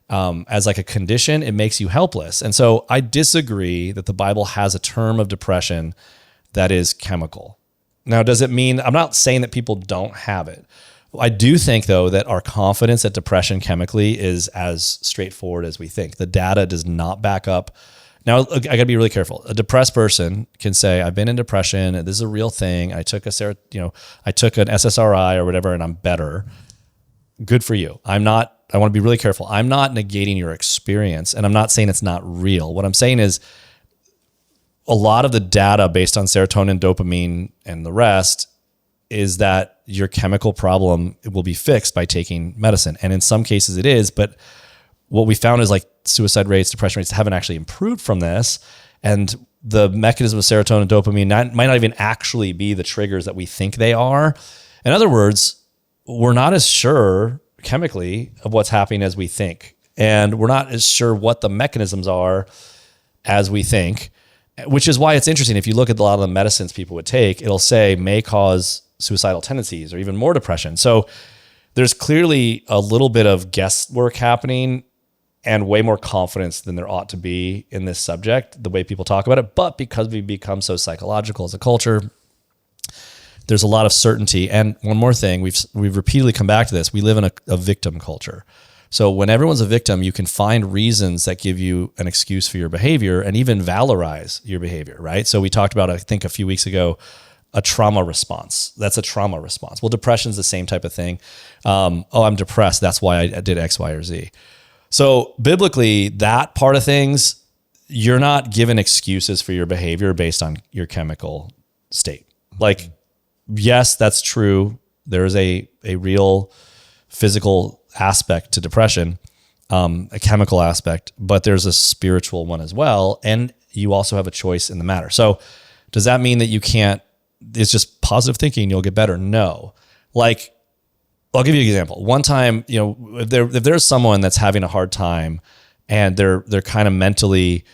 [SPEAKER 2] as like a condition, it makes you helpless. And so I disagree that the Bible has a term of depression that is chemical. Now, does it mean, I'm not saying that people don't have it. I do think, though, that our confidence at depression chemically is as straightforward as we think. The data does not back up. Now, I got to be really careful. A depressed person can say, I've been in depression. This is a real thing. I took an SSRI or whatever, and I'm better. Good for you. I want to be really careful. I'm not negating your experience, and I'm not saying it's not real. What I'm saying is a lot of the data based on serotonin, dopamine, and the rest is that your chemical problem will be fixed by taking medicine. And in some cases it is, but what we found is like suicide rates, depression rates haven't actually improved from this. And the mechanism of serotonin and dopamine might not even actually be the triggers that we think they are. In other words, we're not as sure chemically of what's happening as we think. And we're not as sure what the mechanisms are as we think, which is why it's interesting. If you look at a lot of the medicines people would take, it'll say may cause suicidal tendencies or even more depression. So there's clearly a little bit of guesswork happening and way more confidence than there ought to be in this subject, the way people talk about it. But because we've become so psychological as a culture, there's a lot of certainty. And one more thing, we've repeatedly come back to this. We live in a victim culture. So when everyone's a victim, you can find reasons that give you an excuse for your behavior and even valorize your behavior, right? So we talked about, I think a few weeks ago, a trauma response. That's a trauma response. Well, depression's the same type of thing. I'm depressed. That's why I did X, Y, or Z. So biblically, that part of things, you're not given excuses for your behavior based on your chemical state. Like, yes, that's true. There is a real physical aspect to depression, a chemical aspect, but there's a spiritual one as well. And you also have a choice in the matter. So does that mean that you can't, it's just positive thinking, you'll get better? No. Like, I'll give you an example. One time, if there's someone that's having a hard time and they're kind of mentally,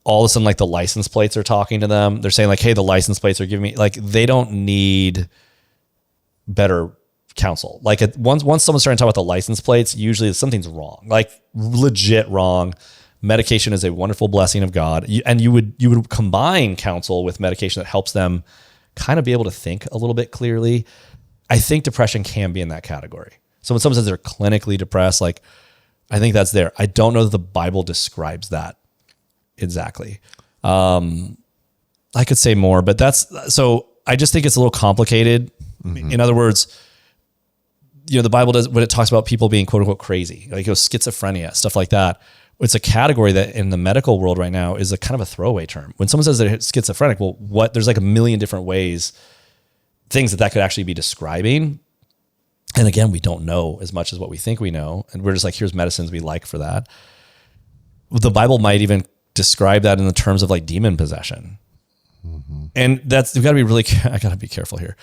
[SPEAKER 2] all of a sudden, like the license plates are talking to them. They're saying like, hey, the license plates are giving me, like, they don't need better counsel. Like once someone's starting to talk about the license plates, usually something's wrong, like legit wrong. Medication is a wonderful blessing of God. You would combine counsel with medication that helps them kind of be able to think a little bit clearly. I think depression can be in that category. So when someone says they're clinically depressed, like, I think that's there. I don't know that the Bible describes that exactly. I could say more, but so I just think it's a little complicated. Mm-hmm. In other words, the Bible does, when it talks about people being quote unquote crazy, like schizophrenia, stuff like that. It's a category that in the medical world right now is a kind of a throwaway term. When someone says they're schizophrenic, well, there's like a million different ways, things that could actually be describing. And again, we don't know as much as what we think we know. And we're just like, here's medicines we like for that. The Bible might even describe that in the terms of like demon possession. Mm-hmm. And we've got to be I got to be careful here.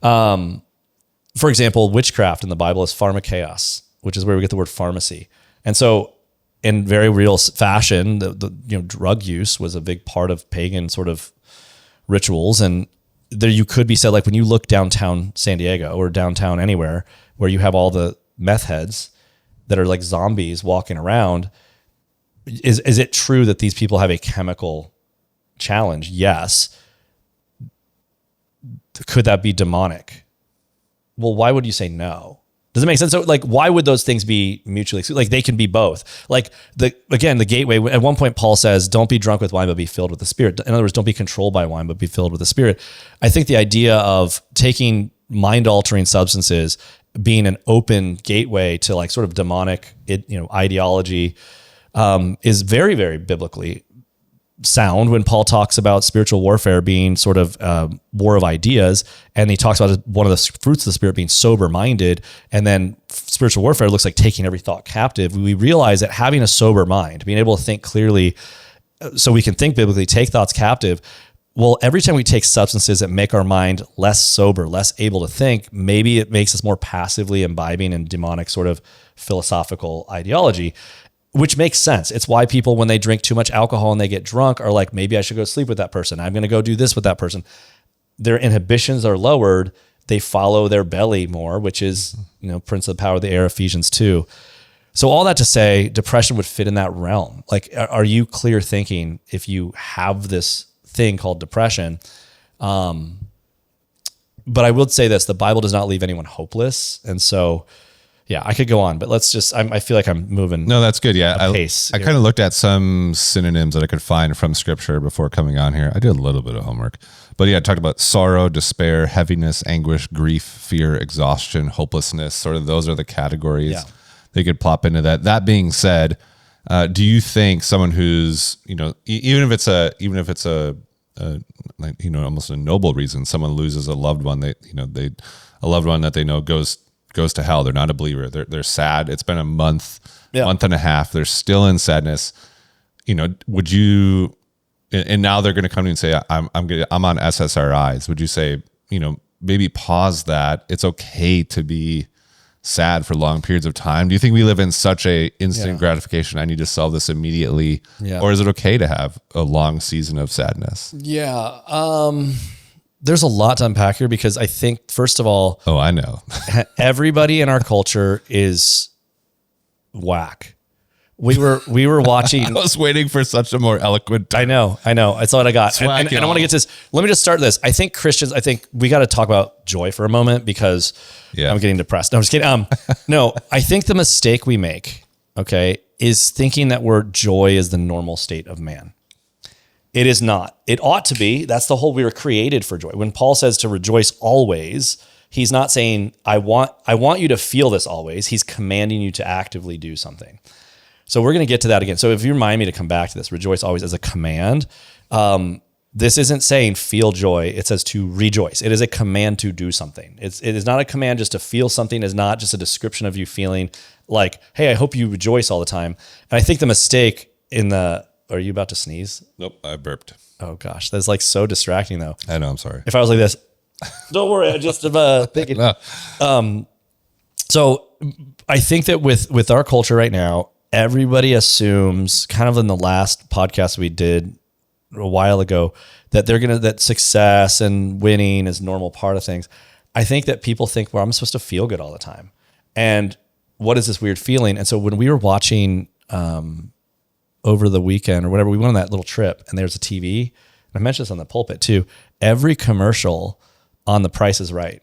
[SPEAKER 2] For example, witchcraft in the Bible is pharmakeos, which is where we get the word pharmacy. And so in very real fashion, the drug use was a big part of pagan sort of rituals. And there you could be said, like when you look downtown San Diego or downtown anywhere where you have all the meth heads that are like zombies walking around, is it true that these people have a chemical challenge? Yes. Could that be demonic? Well, why would you say no? Does it make sense? So like, why would those things be mutually exclusive? Like they can be both. Like the gateway, at one point, Paul says, don't be drunk with wine, but be filled with the Spirit. In other words, don't be controlled by wine, but be filled with the Spirit. I think the idea of taking mind altering substances being an open gateway to like sort of demonic, ideology, is very, very biblically sound when Paul talks about spiritual warfare being sort of war of ideas. And he talks about one of the fruits of the Spirit being sober-minded. And then spiritual warfare looks like taking every thought captive. We realize that having a sober mind, being able to think clearly so we can think biblically, take thoughts captive. Well, every time we take substances that make our mind less sober, less able to think, maybe it makes us more passively imbibing in demonic sort of philosophical ideology, which makes sense. It's why people, when they drink too much alcohol and they get drunk, are like, maybe I should go sleep with that person. I'm going to go do this with that person. Their inhibitions are lowered. They follow their belly more, which is, Prince of the Power of the Air, Ephesians 2. So all that to say, depression would fit in that realm. Like, are you clear thinking if you have this thing called depression? But I will say this, the Bible does not leave anyone hopeless. And so, yeah, I could go on, but let's just, I feel like I'm moving.
[SPEAKER 1] No, that's good. Yeah.
[SPEAKER 2] Pace
[SPEAKER 1] I kind of looked at some synonyms that I could find from scripture before coming on here. I did a little bit of homework, but yeah, I talked about sorrow, despair, heaviness, anguish, grief, fear, exhaustion, hopelessness. Sort of those are the categories they could plop into that. That being said, do you think someone who's, even if it's a almost a noble reason, someone loses a loved one, a loved one that they know goes to hell. They're not a believer. They're sad. It's been a month and a half. They're still in sadness. Would you, and now they're going to come to you and say, I'm on SSRIs. Would you say, maybe pause that? It's okay to be sad for long periods of time? Do you think we live in such a instant gratification, I need to solve this immediately?
[SPEAKER 2] Yeah.
[SPEAKER 1] Or is it okay to have a long season of sadness?
[SPEAKER 2] Yeah. There's a lot to unpack here because I think, first of all,
[SPEAKER 1] Oh, I know.
[SPEAKER 2] everybody in our culture is whack. We were watching.
[SPEAKER 1] I was waiting for such a more eloquent term.
[SPEAKER 2] I know. That's all I got. And I want to get to this. Let me just start this. I think we got to talk about joy for a moment because I'm getting depressed. No, I'm just kidding. No, I think the mistake we make, okay, is thinking that joy is the normal state of man. It is not. It ought to be. That's the whole, we were created for joy. When Paul says to rejoice always, he's not saying, I want you to feel this always. He's commanding you to actively do something. So we're going to get to that again. So if you remind me to come back to this, rejoice always as a command. This isn't saying feel joy. It says to rejoice. It is a command to do something. It is not a command just to feel something. It's not just a description of you feeling like, hey, I hope you rejoice all the time. And I think the mistake are you about to sneeze?
[SPEAKER 1] Nope, I burped.
[SPEAKER 2] Oh gosh, that's like so distracting though.
[SPEAKER 1] I know, I'm sorry.
[SPEAKER 2] If I was like this, don't worry, I just thinking.
[SPEAKER 1] No.
[SPEAKER 2] So I think that with our culture right now, everybody assumes, kind of in the last podcast we did a while ago, that that success and winning is normal part of things. I think that people think, well, I'm supposed to feel good all the time. And what is this weird feeling? And so when we were watching over the weekend or whatever, we went on that little trip and there's a TV. And I mentioned this on the pulpit too. Every commercial on The Price is Right,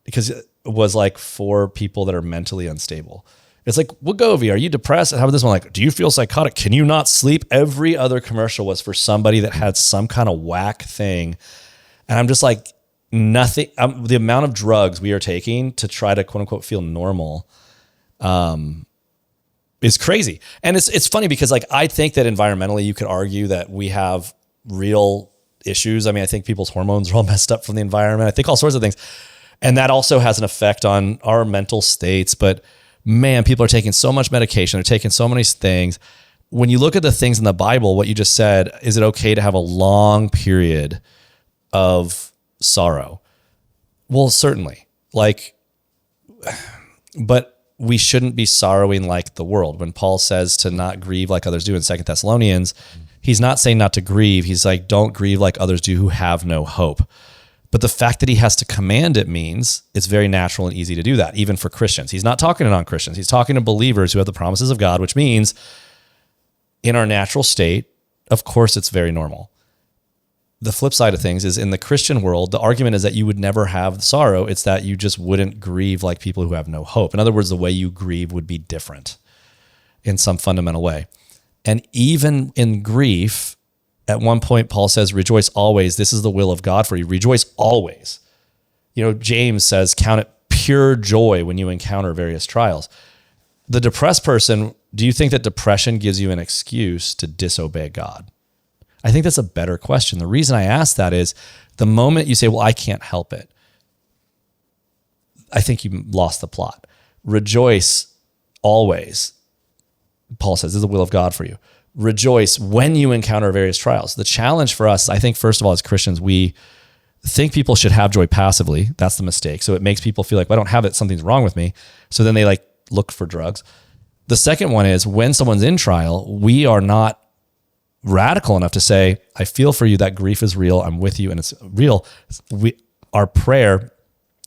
[SPEAKER 2] because it was like for people that are mentally unstable. It's like, Wegovy, are you depressed? And how about this one? Like, do you feel psychotic? Can you not sleep? Every other commercial was for somebody that had some kind of whack thing. And I'm just like, nothing. The amount of drugs we are taking to try to quote unquote feel normal is crazy. And it's funny because like, I think that environmentally you could argue that we have real issues. I mean, I think people's hormones are all messed up from the environment. I think all sorts of things. And that also has an effect on our mental states. But man, people are taking so much medication. They're taking so many things. When you look at the things in the Bible, what you just said, is it okay to have a long period of sorrow? Well, certainly. But we shouldn't be sorrowing like the world. When Paul says to not grieve like others do in 2 Thessalonians, he's not saying not to grieve. He's like, don't grieve like others do who have no hope. But the fact that he has to command it means it's very natural and easy to do that, even for Christians. He's not talking to non-Christians. He's talking to believers who have the promises of God, which means in our natural state, of course, it's very normal. The flip side of things is in the Christian world, the argument is that you would never have sorrow. It's that you just wouldn't grieve like people who have no hope. In other words, the way you grieve would be different in some fundamental way. And even in grief, at one point, Paul says, rejoice always. This is the will of God for you. Rejoice always. You know, James says, count it pure joy when you encounter various trials. The depressed person, do you think that depression gives you an excuse to disobey God? I think that's a better question. The reason I ask that is the moment you say, well, I can't help it, I think you lost the plot. Rejoice always. Paul says, this is the will of God for you. Rejoice when you encounter various trials. The challenge for us, I think, first of all, as Christians, we think people should have joy passively. That's the mistake. So it makes people feel like, well, I don't have it, something's wrong with me. So then they like look for drugs. The second one is when someone's in trial, we are not radical enough to say, I feel for you, that grief is real, I'm with you, and it's real. Our prayer,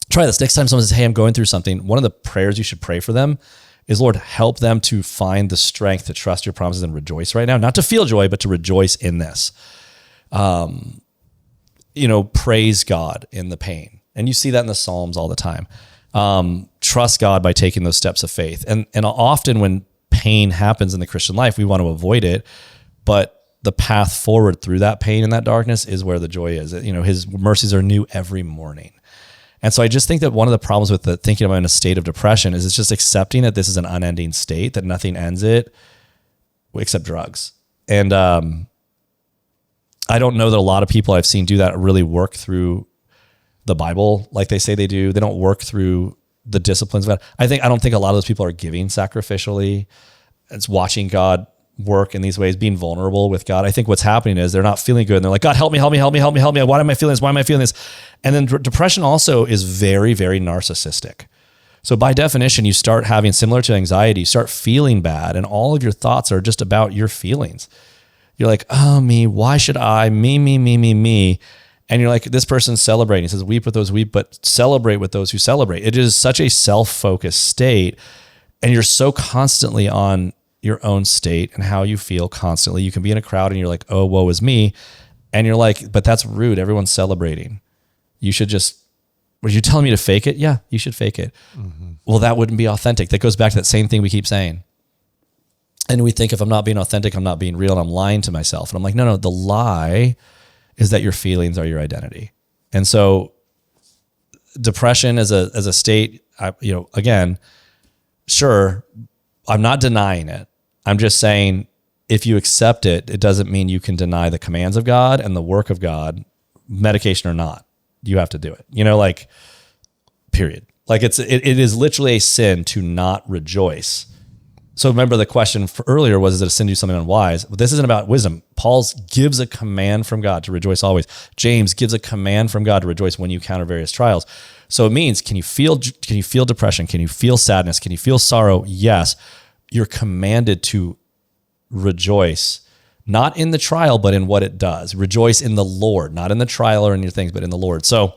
[SPEAKER 2] try this. Next time someone says, hey, I'm going through something, one of the prayers you should pray for them is, Lord, help them to find the strength to trust your promises and rejoice right now. Not to feel joy, but to rejoice in this. Praise God in the pain. And you see that in the Psalms all the time. Trust God by taking those steps of faith. And often when pain happens in the Christian life, we want to avoid it. But the path forward through that pain and that darkness is where the joy is. His mercies are new every morning. And so I just think that one of the problems with thinking about in a state of depression is it's just accepting that this is an unending state, that nothing ends it except drugs. And I don't know that a lot of people I've seen do that really work through the Bible like they say they do. They don't work through the disciplines of God. I don't think a lot of those people are giving sacrificially. It's watching God work in these ways, being vulnerable with God. I think what's happening is they're not feeling good and they're like, God, help me. Why am I feeling this? Why am I feeling this? And then depression also is very, very narcissistic. So by definition, you start having, similar to anxiety, you start feeling bad, and all of your thoughts are just about your feelings. You're like, oh, me, why should I? Me. And you're like, this person's celebrating. He says, weep with those weep, but celebrate with those who celebrate. It is such a self-focused state. And you're so constantly on your own state and how you feel constantly. You can be in a crowd and you're like, oh, woe is me. And you're like, but that's rude. Everyone's celebrating. You should just, were you telling me to fake it? Yeah, you should fake it. Mm-hmm. Well, that wouldn't be authentic. That goes back to that same thing we keep saying. And we think if I'm not being authentic, I'm not being real, and I'm lying to myself. And I'm like, no, the lie is that your feelings are your identity. And so depression as a state, again, sure, I'm not denying it. I'm just saying if you accept it, it doesn't mean you can deny the commands of God and the work of God, medication or not. You have to do it, period. Like it is literally a sin to not rejoice. So remember the question earlier was, is it a sin to do something unwise? But this isn't about wisdom. Paul gives a command from God to rejoice always. James gives a command from God to rejoice when you encounter various trials. So it means, can you feel depression? Can you feel sadness? Can you feel sorrow? Yes. You're commanded to rejoice, not in the trial, but in what it does. Rejoice in the Lord, not in the trial or in your things, but in the Lord. So,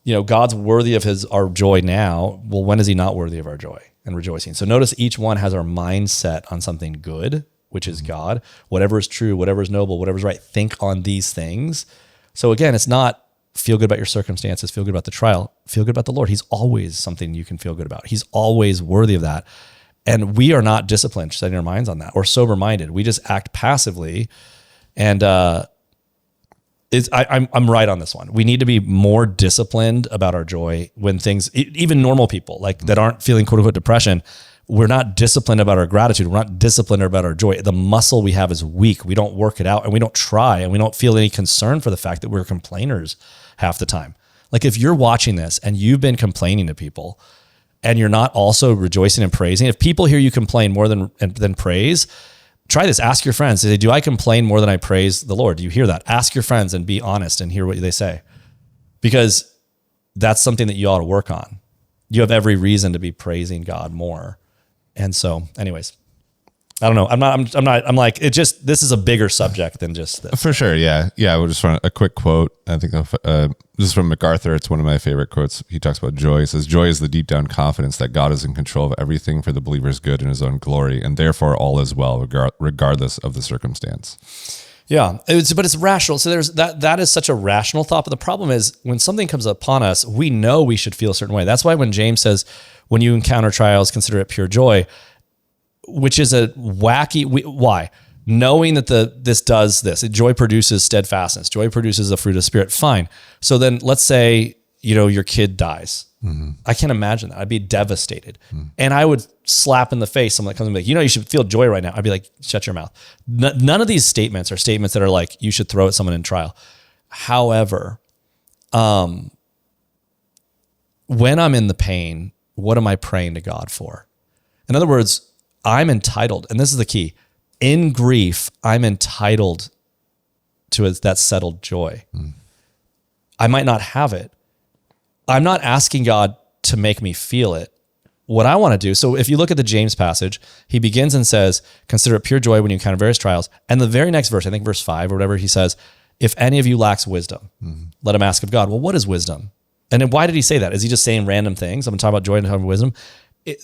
[SPEAKER 2] God's worthy of our joy now. Well, when is he not worthy of our joy and rejoicing? So notice each one has our mindset on something good, which is God. Whatever is true, whatever is noble, whatever is right, think on these things. So again, it's not feel good about your circumstances, feel good about the trial, feel good about the Lord. He's always something you can feel good about. He's always worthy of that. And we are not disciplined, setting our minds on that, or sober-minded. We just act passively. And I'm right on this one. We need to be more disciplined about our joy when things, even normal people like that aren't feeling quote unquote depression, we're not disciplined about our gratitude. We're not disciplined about our joy. The muscle we have is weak. We don't work it out, and we don't try, and we don't feel any concern for the fact that we're complainers half the time. Like if you're watching this and you've been complaining to people and you're not also rejoicing and praising, if people hear you complain more than praise, try this. Ask your friends. Say, do I complain more than I praise the Lord? Do you hear that? Ask your friends and be honest and hear what they say, because that's something that you ought to work on. You have every reason to be praising God more. And so anyways, I don't know. I'm like, this is a bigger subject than just this.
[SPEAKER 1] For sure. Yeah. Yeah. We'll just run a quick quote. I think this is from MacArthur. It's one of my favorite quotes. He talks about joy. He says, joy is the deep down confidence that God is in control of everything for the believer's good and his own glory, and therefore all is well, regardless of the circumstance.
[SPEAKER 2] Yeah. But it's rational. So there's that is such a rational thought. But the problem is when something comes upon us, we know we should feel a certain way. That's why when James says, when you encounter trials, consider it pure joy, which is a wacky, why? Knowing that this does this. Joy produces steadfastness. Joy produces the fruit of the Spirit. Fine. So then let's say, your kid dies. Mm-hmm. I can't imagine that. I'd be devastated. Mm-hmm. And I would slap in the face someone that comes and be like, you should feel joy right now. I'd be like, shut your mouth. None of these statements are statements that are like, you should throw at someone in trial. However, when I'm in the pain, what am I praying to God for? In other words, I'm entitled, and this is the key. In grief, I'm entitled to that settled joy. Mm. I might not have it. I'm not asking God to make me feel it. What I want to do, so if you look at the James passage, he begins and says, consider it pure joy when you encounter various trials. And the very next verse, I think verse 5 or whatever, he says, if any of you lacks wisdom, let him ask of God. Well, what is wisdom? And then why did he say that? Is he just saying random things? I'm going to talk about joy and talk about wisdom.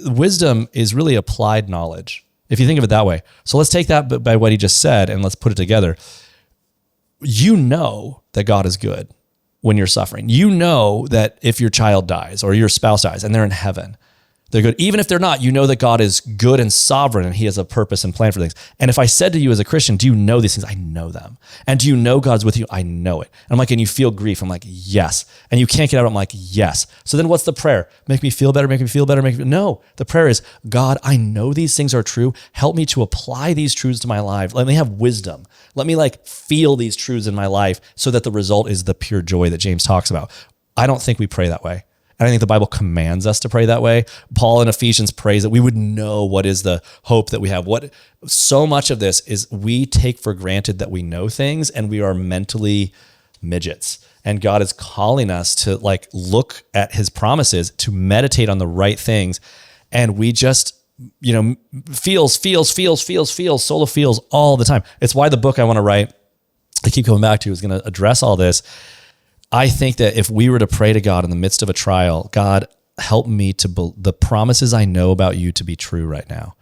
[SPEAKER 2] Wisdom is really applied knowledge, if you think of it that way. So let's take that by what he just said and let's put it together. You know that God is good when you're suffering. You know that if your child dies or your spouse dies and they're in heaven, they're good. Even if they're not, you know that God is good and sovereign and he has a purpose and plan for things. And if I said to you as a Christian, do you know these things? I know them. And do you know God's with you? I know it. And I'm like, and you feel grief? I'm like, yes. And you can't get out. I'm like, yes. So then what's the prayer? Make me feel better, make me feel better, No, the prayer is, God, I know these things are true. Help me to apply these truths to my life. Let me have wisdom. Let me feel these truths in my life so that the result is the pure joy that James talks about. I don't think we pray that way. And I think the Bible commands us to pray that way. Paul in Ephesians prays that we would know what is the hope that we have. So much of this is we take for granted that we know things and we are mentally midgets. And God is calling us to like look at his promises, to meditate on the right things. And we just, feels, solo feels all the time. It's why the book I want to write, I keep coming back to, is going to address all this. I think that if we were to pray to God in the midst of a trial, God, help me to the promises I know about you to be true right now.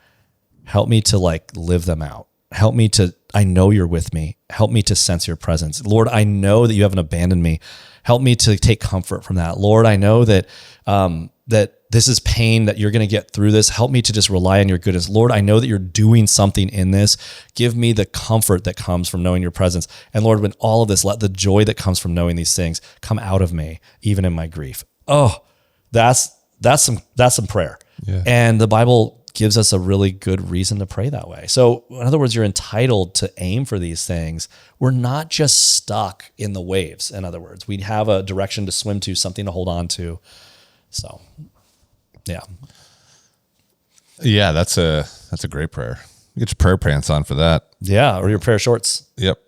[SPEAKER 2] Help me to like live them out. Help me to, I know you're with me. Help me to sense your presence. Lord, I know that you haven't abandoned me. Help me to take comfort from that. Lord, I know that, that this is pain, that you're going to get through this. Help me to just rely on your goodness. Lord, I know that you're doing something in this. Give me the comfort that comes from knowing your presence. And Lord, when all of this, let the joy that comes from knowing these things come out of me, even in my grief. Oh, that's some prayer.
[SPEAKER 1] Yeah.
[SPEAKER 2] And the Bible gives us a really good reason to pray that way. So in other words, you're entitled to aim for these things. We're not just stuck in the waves. In other words, we have a direction to swim to, something to hold on to. So yeah.
[SPEAKER 1] Yeah, that's a great prayer. Get your prayer pants on for that.
[SPEAKER 2] Yeah, or your prayer shorts.
[SPEAKER 1] Yep.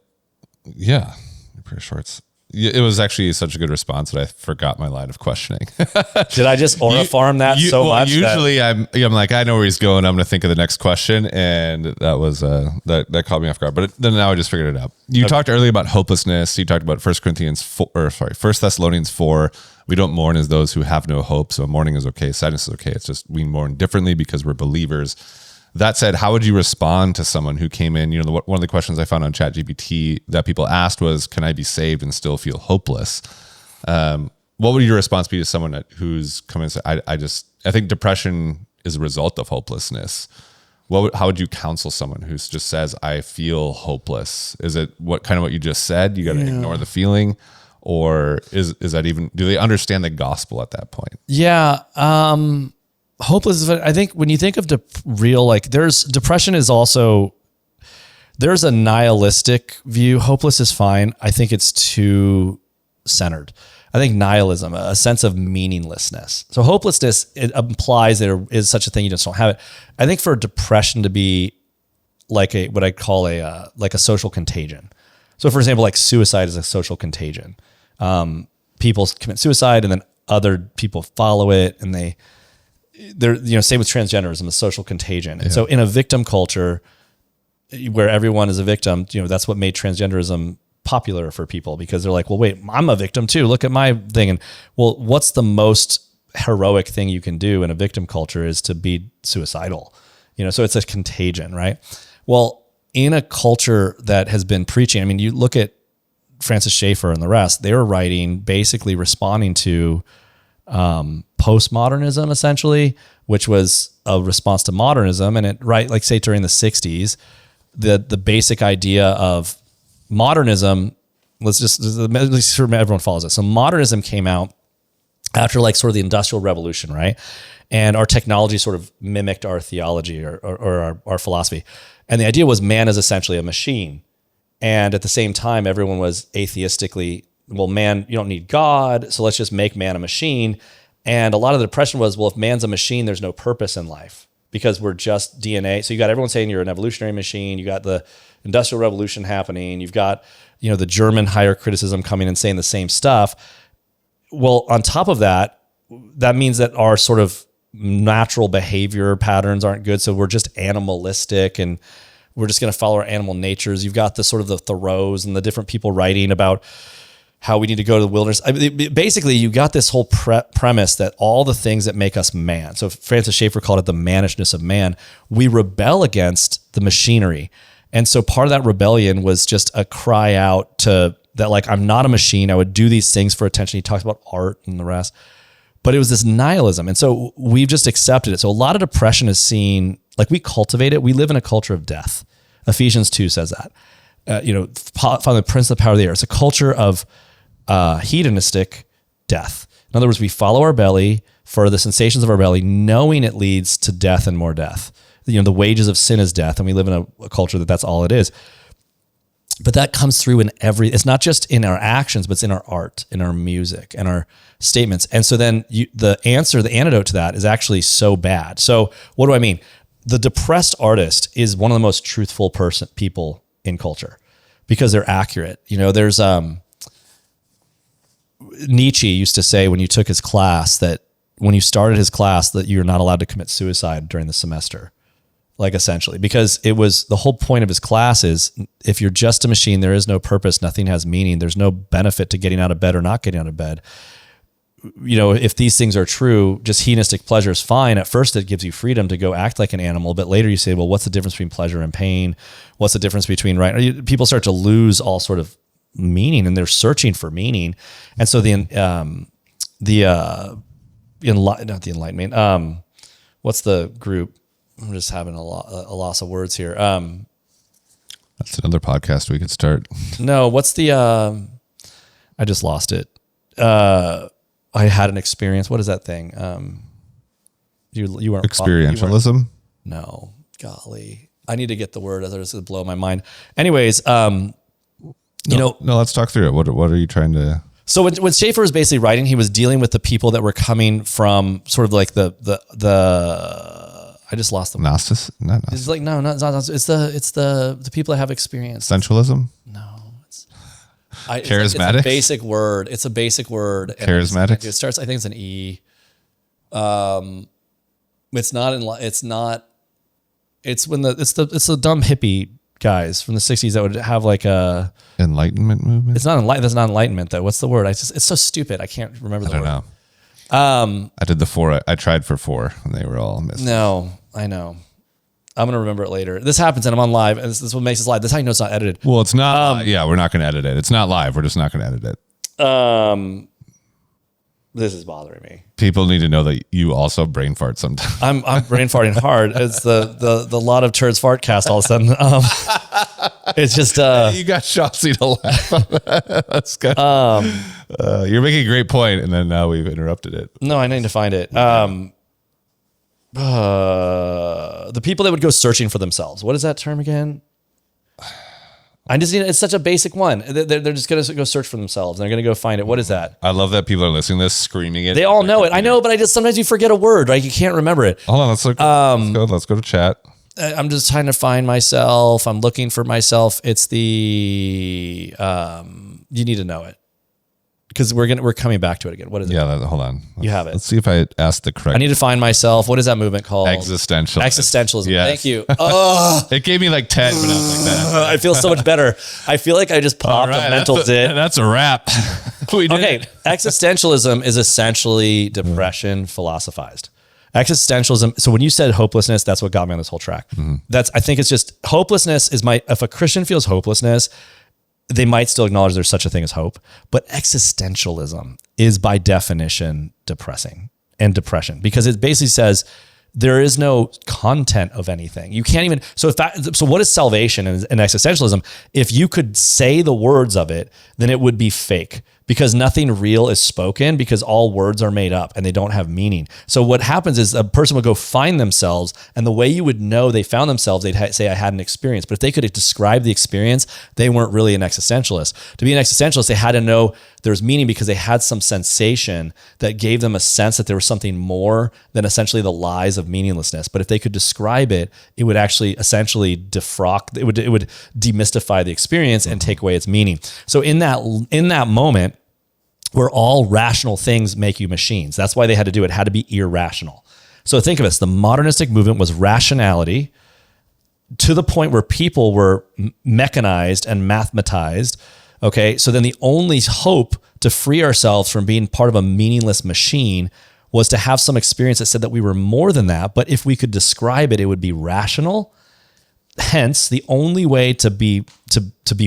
[SPEAKER 1] Yeah, your prayer shorts. It was actually such a good response that I forgot my line of questioning.
[SPEAKER 2] Did I just aura farm that so much?
[SPEAKER 1] Usually I'm like, I know where he's going. I'm going to think of the next question. And that was, that caught me off guard, but then now I just figured it out. You talked earlier about hopelessness. You talked about 1 Thessalonians 4. We don't mourn as those who have no hope. So mourning is okay. Sadness is okay. It's just we mourn differently because we're believers. That said, how would you respond to someone who came in? One of the questions I found on ChatGPT that people asked was, can I be saved and still feel hopeless? What would your response be to someone who's come in and say, I think depression is a result of hopelessness? How would you counsel someone who just says, I feel hopeless? Is it what you just said? You got to ignore the feeling? Or is that even, do they understand the gospel at that point?
[SPEAKER 2] Yeah. Hopeless. I think when you think of depression is also, there's a nihilistic view. Hopeless is fine. I think it's too centered. I think nihilism, a sense of meaninglessness. So hopelessness, it implies there is such a thing. You just don't have it. I think for depression to be like what I call a social contagion. So for example, like suicide is a social contagion. People commit suicide and then other people follow it, and they're same with transgenderism, a social contagion. And so in a victim culture where everyone is a victim, that's what made transgenderism popular for people, because they're like, well, wait, I'm a victim too. Look at my thing. And well, what's the most heroic thing you can do in a victim culture is to be suicidal, so it's a contagion, right? Well, in a culture that has been preaching, you look at Francis Schaeffer and the rest, they were writing, basically responding to postmodernism, essentially, which was a response to modernism. And say during the 60s, the basic idea of modernism, let's sure everyone follows it. So modernism came out after sort of the Industrial Revolution, right? And our technology sort of mimicked our theology or our philosophy. And the idea was man is essentially a machine. And at the same time, everyone was atheistically, well, man, you don't need God, so let's just make man a machine. And a lot of the depression was, well, if man's a machine, there's no purpose in life because we're just DNA. So you got everyone saying you're an evolutionary machine. You got the Industrial Revolution happening. You've got, the German higher criticism coming and saying the same stuff. Well, on top of that, that means that our sort of natural behavior patterns aren't good. So we're just animalistic and we're just going to follow our animal natures. You've got the sort of the Thoreaus and the different people writing about how we need to go to the wilderness. Basically, you got this whole premise that all the things that make us man. So Francis Schaeffer called it the mannishness of man. We rebel against the machinery. And so part of that rebellion was just a cry out to that, I'm not a machine. I would do these things for attention. He talks about art and the rest. But it was this nihilism. And so we've just accepted it. So a lot of depression is seen, we cultivate it. We live in a culture of death. Ephesians 2 says that. Following the prince of the power of the air. It's a culture of hedonistic death. In other words, we follow our belly for the sensations of our belly, knowing it leads to death and more death. The wages of sin is death, and we live in a culture that's all it is. But that comes through in it's not just in our actions, but it's in our art, in our music, and our statements. And so then the antidote to that is actually so bad. So what do I mean? The depressed artist is one of the most truthful people in culture because they're accurate. There's Nietzsche used to say when you took his class that when you started his class that you're not allowed to commit suicide during the semester, like essentially, because it was the whole point of his class is if you're just a machine, there is no purpose, nothing has meaning. There's no benefit to getting out of bed or not getting out of bed. If these things are true, just hedonistic pleasure is fine. At first, it gives you freedom to go act like an animal, but later you say, well, what's the difference between pleasure and pain? What's the difference between right? People start to lose all sort of meaning, and they're searching for meaning. And so not the Enlightenment. What's the group? I'm just having a loss of words here.
[SPEAKER 1] That's another podcast we could start.
[SPEAKER 2] No, what's the? I just lost it. I had an experience. What is that thing? You weren't
[SPEAKER 1] experientialism.
[SPEAKER 2] No, golly, I need to get the word. Otherwise, it'll blow my mind. Anyways,
[SPEAKER 1] let's talk through it. What are you trying to?
[SPEAKER 2] So when Schaeffer was basically writing, he was dealing with the people that were coming from sort of like the I just lost them.
[SPEAKER 1] Gnosis? Not Gnosis.
[SPEAKER 2] It's like no, not it's the people that have experience.
[SPEAKER 1] Essentialism?
[SPEAKER 2] No.
[SPEAKER 1] Charismatic?
[SPEAKER 2] It's a basic word. It's a basic word.
[SPEAKER 1] Charismatic?
[SPEAKER 2] It starts, I think it's an E. It's the dumb hippie guys from the 60s that would have like a
[SPEAKER 1] Enlightenment movement.
[SPEAKER 2] It's not that's not enlightenment though. What's the word? It's so stupid. I can't remember the word.
[SPEAKER 1] I don't know. I did the 4. I tried for 4 and they were all missing.
[SPEAKER 2] No, I know. I'm going to remember it later. This happens and I'm on live, and this is what makes this live. This is how you know it's not edited.
[SPEAKER 1] Well, it's not. We're not going to edit it. It's not live. We're just not going to edit it.
[SPEAKER 2] This is bothering me.
[SPEAKER 1] People need to know that you also brain fart sometimes.
[SPEAKER 2] I'm brain farting hard. It's the lot of turds fart cast all of a sudden. It's just
[SPEAKER 1] you got Chauncey to laugh. That's good. You're making a great point, and then now we've interrupted it.
[SPEAKER 2] No, I need to find it. The people that would go searching for themselves. What is that term again? It's such a basic one. They're just going to go search for themselves. And they're going to go find it. What is that?
[SPEAKER 1] I love that people are listening to this, screaming it.
[SPEAKER 2] They all know it. I know, but sometimes you forget a word, right? You can't remember it.
[SPEAKER 1] Hold on. Let's go to chat.
[SPEAKER 2] I'm just trying to find myself. I'm looking for myself. It's the, you need to know it. Because we're coming back to it again. What is it?
[SPEAKER 1] Yeah, hold on.
[SPEAKER 2] You have it.
[SPEAKER 1] Let's see if I asked the correct.
[SPEAKER 2] I need to find myself. What is that movement called?
[SPEAKER 1] Existentialism.
[SPEAKER 2] Existentialism.
[SPEAKER 1] Yes.
[SPEAKER 2] Thank you. Oh,
[SPEAKER 1] it gave me like 10, but I was like that.
[SPEAKER 2] I feel so much better. I feel like I just popped a mental zit.
[SPEAKER 1] That's a wrap.
[SPEAKER 2] Okay. Existentialism is essentially depression philosophized. Existentialism. So when you said hopelessness, that's what got me on this whole track. Mm-hmm. I think it's just hopelessness if a Christian feels hopelessness, they might still acknowledge there's such a thing as hope, but existentialism is by definition depressing and depression, because it basically says there is no content of anything. You can't even, so what is salvation and existentialism? If you could say the words of it, then it would be fake, because nothing real is spoken, because all words are made up and they don't have meaning. So what happens is a person would go find themselves, and the way you would know they found themselves, they'd say, I had an experience. But if they could describe the experience, they weren't really an existentialist. To be an existentialist, they had to know there's meaning, because they had some sensation that gave them a sense that there was something more than essentially the lies of meaninglessness. But if they could describe it, it would actually essentially it would demystify the experience and take away its meaning. So in that moment, where all rational things make you machines. That's why they had to do it. It had to be irrational. So think of this. The modernistic movement was rationality to the point where people were mechanized and mathematized. Okay. So then the only hope to free ourselves from being part of a meaningless machine was to have some experience that said that we were more than that. But if we could describe it, it would be rational. Hence, the only way to be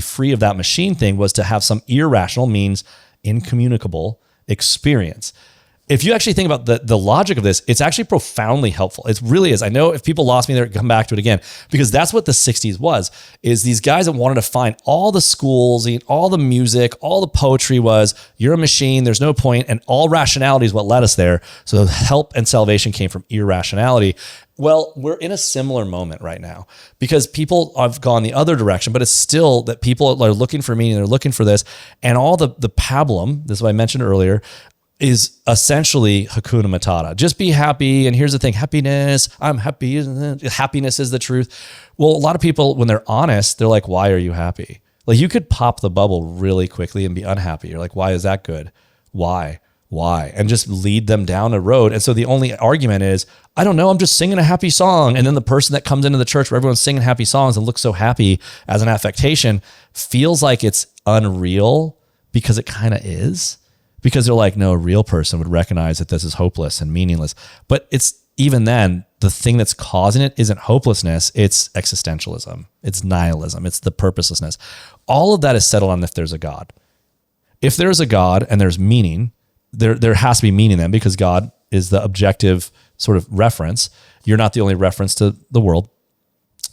[SPEAKER 2] free of that machine thing was to have some irrational, means incommunicable experience. If you actually think about the logic of this, it's actually profoundly helpful. It really is. I know if people lost me there, come back to it again, because that's what the 60s is these guys that wanted to find all the schools, all the music, all the poetry was, you're a machine, there's no point, and all rationality is what led us there. So help and salvation came from irrationality. Well, we're in a similar moment right now, because people have gone the other direction, but it's still that people are looking for meaning, they're looking for this, and all the pablum, this is what I mentioned earlier, is essentially Hakuna Matata. Just be happy. And here's the thing, happiness, I'm happy. Happiness is the truth. Well, a lot of people, when they're honest, they're like, why are you happy? Like, you could pop the bubble really quickly and be unhappy. You're like, why is that good? Why? And just lead them down a road. And so the only argument is, I don't know, I'm just singing a happy song. And then the person that comes into the church where everyone's singing happy songs and looks so happy as an affectation feels like it's unreal because it kind of is. Because they're like, no, a real person would recognize that this is hopeless and meaningless. But it's even then, the thing that's causing it isn't hopelessness, it's existentialism, it's nihilism, it's the purposelessness. All of that is settled on if there's a God. If there's a God and there's meaning, there has to be meaning then, because God is the objective sort of reference. You're not the only reference to the world.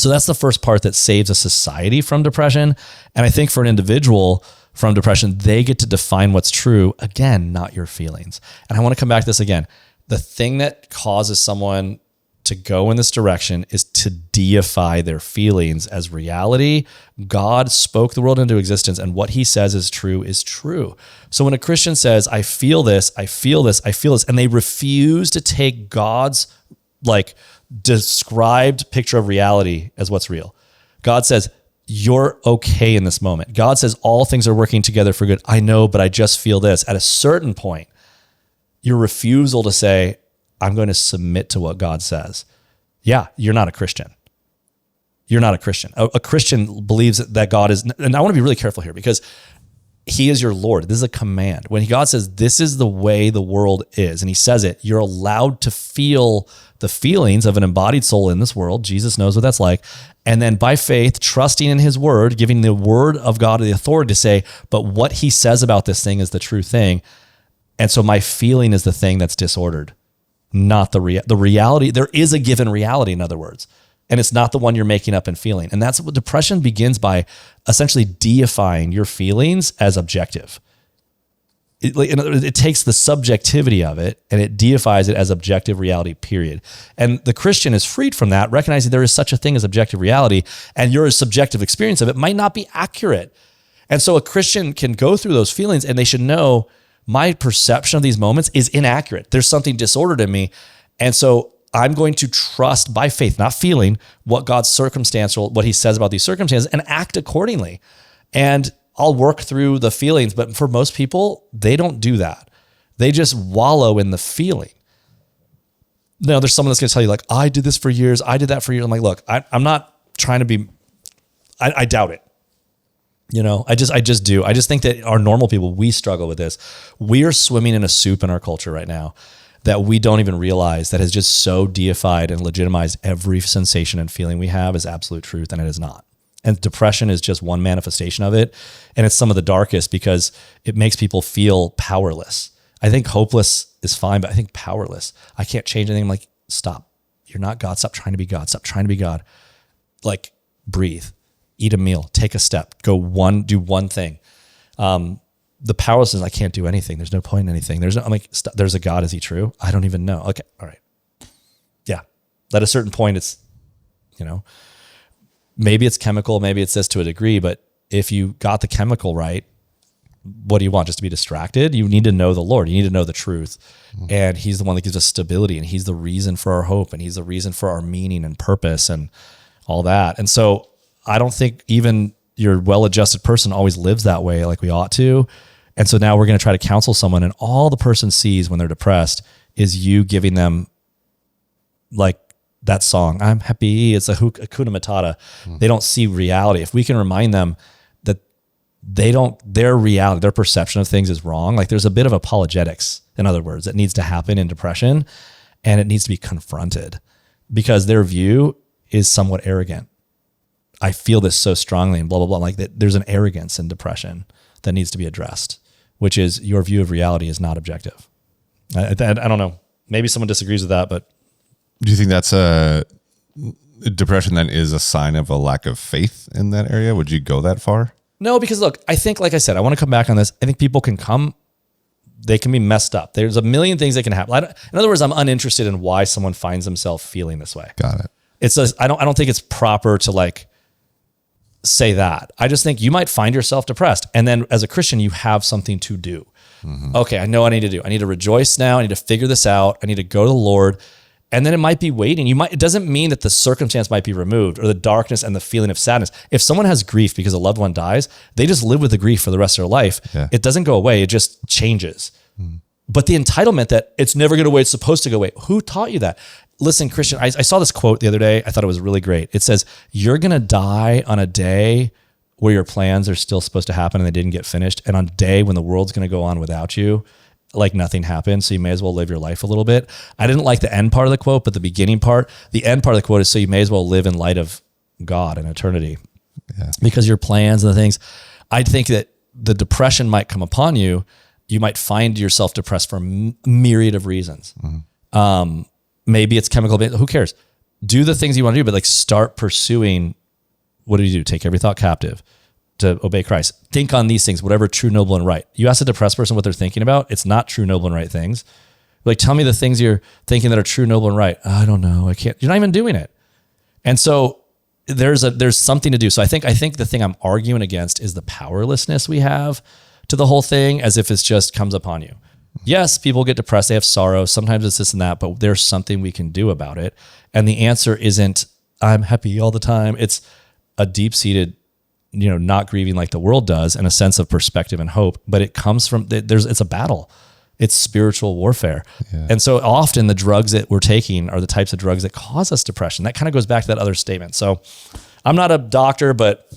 [SPEAKER 2] So that's the first part that saves a society from depression. And I think for an individual from depression, they get to define what's true. Again, not your feelings. And I want to come back to this again. The thing that causes someone to go in this direction is to deify their feelings as reality. God spoke the world into existence, and what he says is true is true. So when a Christian says, I feel this, I feel this, I feel this, and they refuse to take God's like described picture of reality as what's real. God says, you're okay in this moment. God says all things are working together for good. I know, but I just feel this. At a certain point, your refusal to say, I'm going to submit to what God says. Yeah, you're not a Christian. You're not a Christian. A Christian believes that God is, and I want to be really careful here because he is your Lord. This is a command. When God says, this is the way the world is, and he says it, you're allowed to feel the feelings of an embodied soul in this world. Jesus knows what that's like. And then by faith, trusting in his word, giving the word of God the authority to say, but what he says about this thing is the true thing. And so my feeling is the thing that's disordered, not the reality. There is a given reality, in other words, and it's not the one you're making up and feeling. And that's what depression begins by, essentially deifying your feelings as objective. It takes the subjectivity of it and it deifies it as objective reality, period. And the Christian is freed from that, recognizing there is such a thing as objective reality, and your subjective experience of it might not be accurate. And so a Christian can go through those feelings and they should know, my perception of these moments is inaccurate. There's something disordered in me. And so I'm going to trust by faith, not feeling, what God's circumstantial, what he says about these circumstances, and act accordingly. And I'll work through the feelings. But for most people, they don't do that. They just wallow in the feeling. Now, there's someone that's going to tell you, like, I did this for years. I did that for years. I'm like, look, I'm not trying to be, I doubt it. You know, I just do. I just think that our normal people, we struggle with this. We are swimming in a soup in our culture right now that we don't even realize, that has just so deified and legitimized every sensation and feeling we have as absolute truth, and it is not. And depression is just one manifestation of it. And it's some of the darkest because it makes people feel powerless. I think hopeless is fine, but I think powerless. I can't change anything. I'm like, stop. You're not God. Stop trying to be God. Stop trying to be God. Like, breathe. Eat a meal, take a step, do one thing. The powerlessness, I can't do anything. There's no point in anything. I'm like, there's a God. Is he true? I don't even know. Okay. All right. Yeah. At a certain point, it's, maybe it's chemical, maybe it's this to a degree, but if you got the chemical right, what do you want? Just to be distracted? You need to know the Lord. You need to know the truth. And he's the one that gives us stability, and he's the reason for our hope, and he's the reason for our meaning and purpose and all that. And so I don't think even your well-adjusted person always lives that way like we ought to. And so now we're going to try to counsel someone, and all the person sees when they're depressed is you giving them like that song, I'm happy. It's a Hakuna Matata. They don't see reality. If we can remind them that their reality, their perception of things is wrong. Like, there's a bit of apologetics, in other words, that needs to happen in depression, and it needs to be confronted because their view is somewhat arrogant. I feel this so strongly and blah, blah, blah. Like, that there's an arrogance in depression that needs to be addressed, which is your view of reality is not objective. I don't know. Maybe someone disagrees with that, but.
[SPEAKER 1] Do you think that's depression then is a sign of a lack of faith in that area? Would you go that far?
[SPEAKER 2] No, because look, I think, like I said, I want to come back on this. I think people they can be messed up. There's a million things that can happen. In other words, I'm uninterested in why someone finds themselves feeling this way.
[SPEAKER 1] Got it.
[SPEAKER 2] I don't think it's proper to like say that. I just think you might find yourself depressed. And then as a Christian, you have something to do. Mm-hmm. Okay, I know what I need to do. I need to rejoice now. I need to figure this out. I need to go to the Lord. And then it might be waiting. It doesn't mean that the circumstance might be removed or the darkness and the feeling of sadness. If someone has grief because a loved one dies, they just live with the grief for the rest of their life. Yeah. It doesn't go away. It just changes. But the entitlement that it's never going to wait, it's supposed to go away. Who taught you that? Listen, Christian, I saw this quote the other day. I thought it was really great. It says, you're going to die on a day where your plans are still supposed to happen and they didn't get finished. And on a day when the world's going to go on without you, like nothing happened. So you may as well live your life a little bit. I didn't like the end part of the quote, but the beginning part, the end part of the quote is, so you may as well live in light of God and eternity. Yeah. Because your plans and the things, I think that the depression might come upon you. You might find yourself depressed for a myriad of reasons. Maybe it's chemical, who cares? Do the things you want to do, but like start pursuing, what do? Take every thought captive to obey Christ. Think on these things, whatever true, noble, and right. You ask a depressed person what they're thinking about, it's not true, noble, and right things. Like, tell me the things you're thinking that are true, noble, and right. I don't know. I can't. You're not even doing it. And so there's something to do. So I think the thing I'm arguing against is the powerlessness we have to the whole thing, as if it's just comes upon you. Yes, people get depressed. They have sorrow. Sometimes it's this and that, but there's something we can do about it. And the answer isn't, I'm happy all the time. It's a deep-seated, not grieving like the world does, and a sense of perspective and hope. But it comes from, it's a battle. It's spiritual warfare. Yeah. And so often the drugs that we're taking are the types of drugs that cause us depression. That kind of goes back to that other statement. So I'm not a doctor, but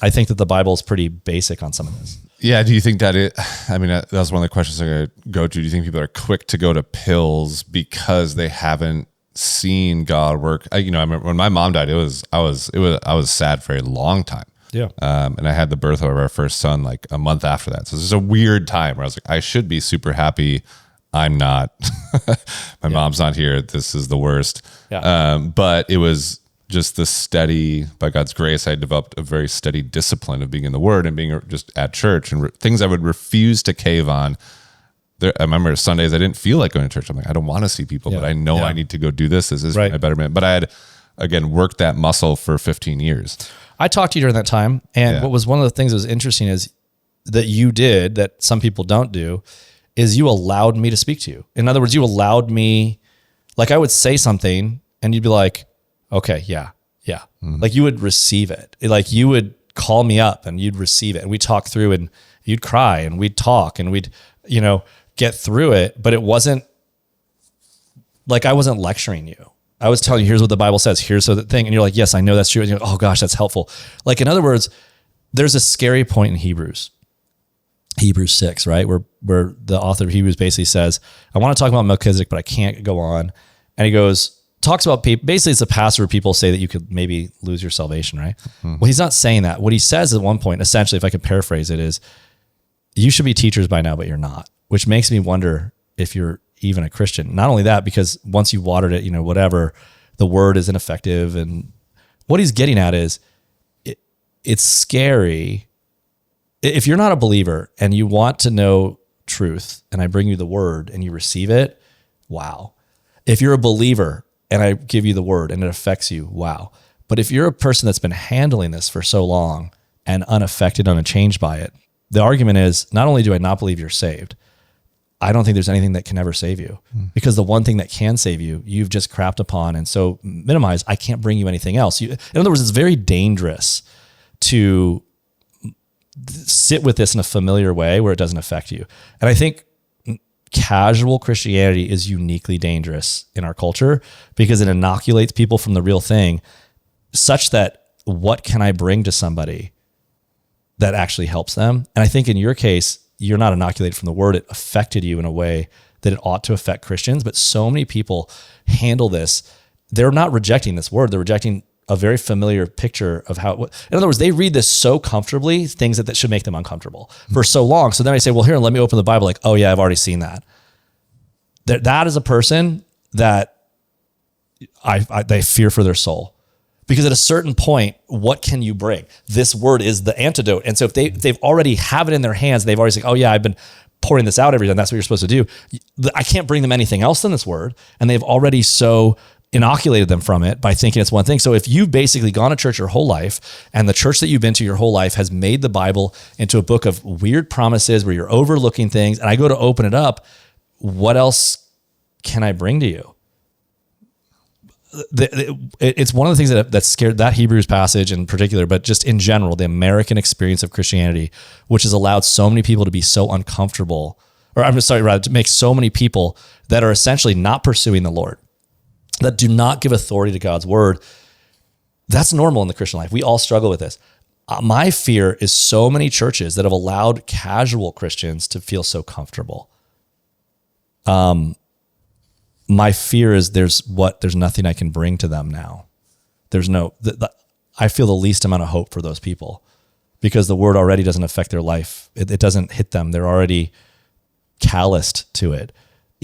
[SPEAKER 2] I think that the Bible is pretty basic on some of this.
[SPEAKER 1] Yeah. Do you think that that was one of the questions I'm going to go to. Do you think people are quick to go to pills because they haven't seen God work? I remember when my mom died, I was sad for a long time.
[SPEAKER 2] Yeah.
[SPEAKER 1] And I had the birth of our first son like a month after that. So this is a weird time where I was like, I should be super happy. I'm not. My mom's not here. This is the worst.
[SPEAKER 2] Yeah.
[SPEAKER 1] But it was just the steady, by God's grace, I developed a very steady discipline of being in the Word and being just at church, and things I would refuse to cave on. I remember Sundays I didn't feel like going to church. I'm like, I don't want to see people, but I know I need to go do this. This is my betterment. But I had, again, worked that muscle for 15 years.
[SPEAKER 2] I talked to you during that time, and what was one of the things that was interesting is that you did that some people don't do is you allowed me to speak to you. In other words, you allowed me, like I would say something and you'd be like, okay, yeah. Like you would receive it. Like you would call me up and you'd receive it. And we'd talk through and you'd cry and we'd talk and we'd, get through it. But it wasn't like I wasn't lecturing you. I was telling you, here's what the Bible says. Here's the thing. And you're like, yes, I know that's true. And you're like, oh gosh, that's helpful. Like, in other words, there's a scary point in Hebrews 6, right? Where the author of Hebrews basically says, I want to talk about Melchizedek, but I can't go on. And he talks about people. Basically, it's a passage where people say that you could maybe lose your salvation, right? Mm-hmm. Well, he's not saying that. What he says at one point, essentially, if I could paraphrase it, is you should be teachers by now, but you're not, which makes me wonder if you're even a Christian. Not only that, because once you watered it, whatever, the word is ineffective. And what he's getting at is it's scary. If you're not a believer and you want to know truth and I bring you the word and you receive it, wow. If you're a believer and I give you the word and it affects you, wow. But if you're a person that's been handling this for so long and unaffected, unchanged by it, the argument is not only do I not believe you're saved, I don't think there's anything that can ever save you, because the one thing that can save you, you've just crapped upon and so minimized. I can't bring you anything else. In other words, it's very dangerous to sit with this in a familiar way where it doesn't affect you. And I think casual Christianity is uniquely dangerous in our culture because it inoculates people from the real thing, such that what can I bring to somebody that actually helps them? And I think in your case, you're not inoculated from the word. It affected you in a way that it ought to affect Christians. But so many people handle this. They're not rejecting this word. They're rejecting a very familiar picture of how, in other words, they read this so comfortably, things that should make them uncomfortable for so long. So then I say, well, here, let me open the Bible. Like, oh yeah, I've already seen that. That is a person that they fear for their soul. Because at a certain point, what can you bring? This word is the antidote. And so if they've already have it in their hands, they've already said, oh yeah, I've been pouring this out every day. That's what you're supposed to do. I can't bring them anything else than this word. And they've already so inoculated them from it by thinking it's one thing. So if you've basically gone to church your whole life and the church that you've been to your whole life has made the Bible into a book of weird promises where you're overlooking things, and I go to open it up, what else can I bring to you? It's one of the things that scared that Hebrews passage in particular, but just in general, the American experience of Christianity, which has allowed so many people to be so uncomfortable or I'm sorry, rather, to make so many people that are essentially not pursuing the Lord, that do not give authority to God's word. That's normal in the Christian life. We all struggle with this. My fear is so many churches that have allowed casual Christians to feel so comfortable. My fear is there's nothing I can bring to them now. There's I feel the least amount of hope for those people because the word already doesn't affect their life. It doesn't hit them. They're already calloused to it.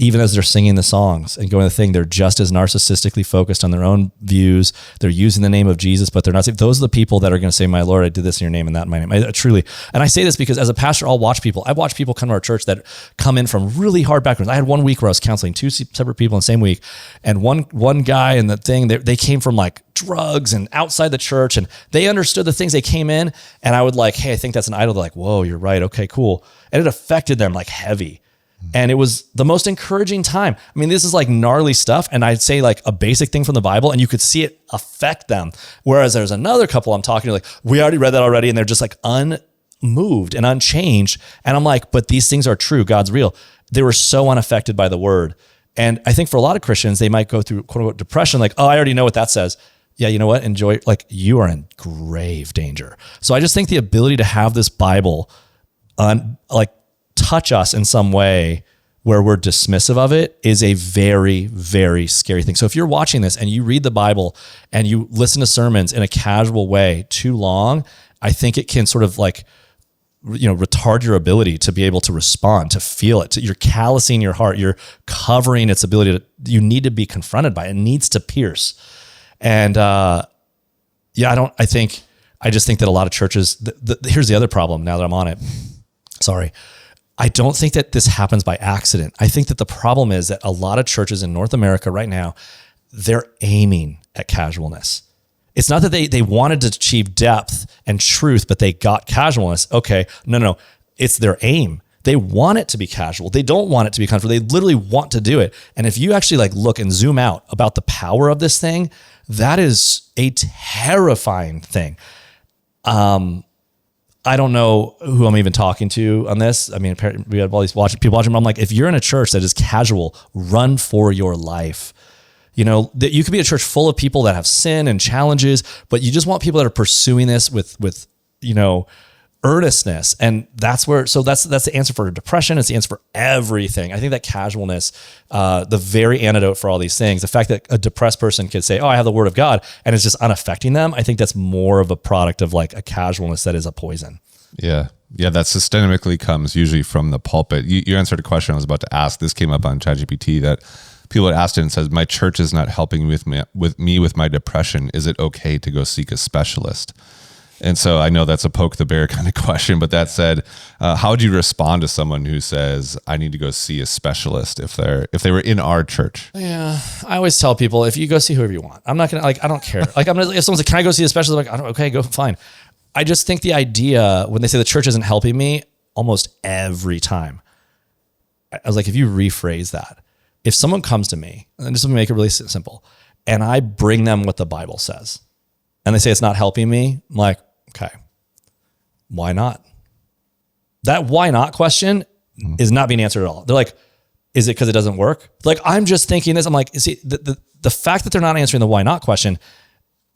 [SPEAKER 2] Even as they're singing the songs and going to the thing, they're just as narcissistically focused on their own views. They're using the name of Jesus, but they're not. Those are the people that are going to say, my Lord, I did this in your name and that in my name. Truly. And I say this because as a pastor, I've watched people come to our church that come in from really hard backgrounds. I had one week where I was counseling 2 separate people in the same week. And one guy in the thing, they came from like drugs and outside the church, and they understood the things. They came in and I would like, hey, I think that's an idol. They're like, whoa, you're right. Okay, cool. And it affected them like heavy. And it was the most encouraging time. I mean, this is like gnarly stuff. And I'd say like a basic thing from the Bible, and you could see it affect them. Whereas there's another couple I'm talking to, like, we already read that already. And they're just like unmoved and unchanged. And I'm like, but these things are true. God's real. They were so unaffected by the word. And I think for a lot of Christians, they might go through quote unquote depression. Like, oh, I already know what that says. Yeah, you know what? Enjoy, like you are in grave danger. So I just think the ability to have this Bible touch us in some way where we're dismissive of it is a very, very scary thing. So if you're watching this and you read the Bible and you listen to sermons in a casual way too long, I think it can sort of like, retard your ability to be able to respond, to feel it. You're callousing your heart. You're covering its ability you need to be confronted by it. It needs to pierce. And I just think that a lot of churches, here's the other problem now that I'm on it. Sorry. I don't think that this happens by accident. I think that the problem is that a lot of churches in North America right now, they're aiming at casualness. It's not that they wanted to achieve depth and truth, but they got casualness. Okay, no. It's their aim. They want it to be casual. They don't want it to be comfortable. They literally want to do it. And if you actually like look and zoom out about the power of this thing, that is a terrifying thing. I don't know who I'm even talking to on this. I mean, apparently we have all these people watching. But I'm like, if you're in a church that is casual, run for your life. That you could be a church full of people that have sin and challenges, but you just want people that are pursuing this with earnestness. And that's the answer for depression. It's the answer for everything. I think that casualness, the very antidote for all these things, the fact that a depressed person could say, oh, I have the word of God, and it's just unaffecting them. I think that's more of a product of like a casualness that is a poison.
[SPEAKER 1] Yeah. Yeah. That systemically comes usually from the pulpit. You answered a question I was about to ask. This came up on ChatGPT that people had asked it and says, my church is not helping with my depression. Is it okay to go seek a specialist? And so I know that's a poke the bear kind of question, but that said, how would you respond to someone who says, I need to go see a specialist if they were in our church?
[SPEAKER 2] Yeah. I always tell people, if you go see whoever you want, I'm not going to I don't care. If someone's like, can I go see a specialist? I'm like, okay, go, fine. I just think the idea when they say the church isn't helping me almost every time, I was like, if you rephrase that, if someone comes to me, and just let me make it really simple, and I bring them what the Bible says, and they say it's not helping me, I'm like, okay, why not? That why not question is not being answered at all. They're like, is it because it doesn't work? Like, I'm just thinking this. I'm like, see, the fact that they're not answering the why not question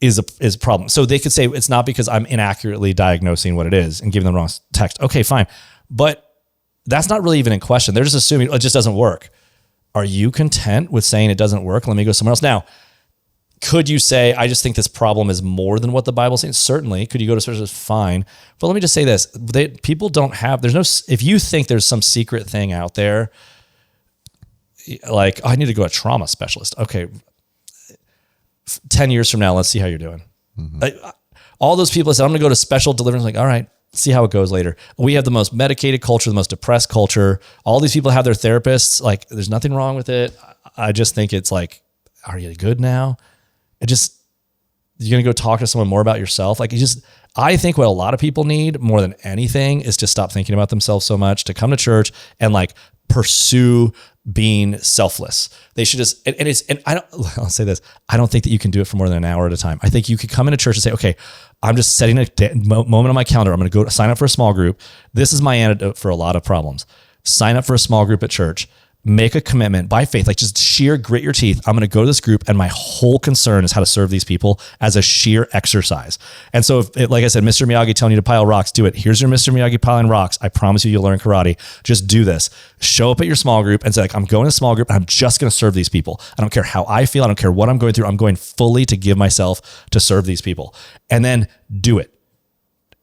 [SPEAKER 2] is a problem. So they could say it's not because I'm inaccurately diagnosing what it is and giving them the wrong text. Okay, fine. But that's not really even in question. They're just assuming it just doesn't work. Are you content with saying it doesn't work? Let me go somewhere else. Now, could you say, I just think this problem is more than what the Bible says? Certainly. Could you go to specialist? Fine. But let me just say this. People don't have, if you think there's some secret thing out there, like, oh, I need to go to a trauma specialist. Okay. 10 years from now, let's see how you're doing. Mm-hmm. All those people said, I'm going to go to special deliverance. Like, all right, see how it goes later. We have the most medicated culture, the most depressed culture. All these people have their therapists. Like, there's nothing wrong with it. I just think it's like, are you good now? You're going to go talk to someone more about yourself. Like, I think what a lot of people need more than anything is to stop thinking about themselves so much, to come to church and like pursue being selfless. They should just, I'll say this. I don't think that you can do it for more than an hour at a time. I think you could come into church and say, okay, I'm just setting a moment on my calendar. I'm going to go sign up for a small group. This is my antidote for a lot of problems. sign up for a small group at church, make a commitment by faith, like just sheer grit your teeth. I'm going to go to this group and my whole concern is how to serve these people as a sheer exercise. And so if, like I said, Mr. Miyagi telling you to pile rocks, do it. Here's your Mr. Miyagi piling rocks. I promise you'll learn karate. Just do this. Show up at your small group and say like, I'm going to a small group and I'm just going to serve these people. I don't care how I feel. I don't care what I'm going through. I'm going fully to give myself to serve these people, and then do it.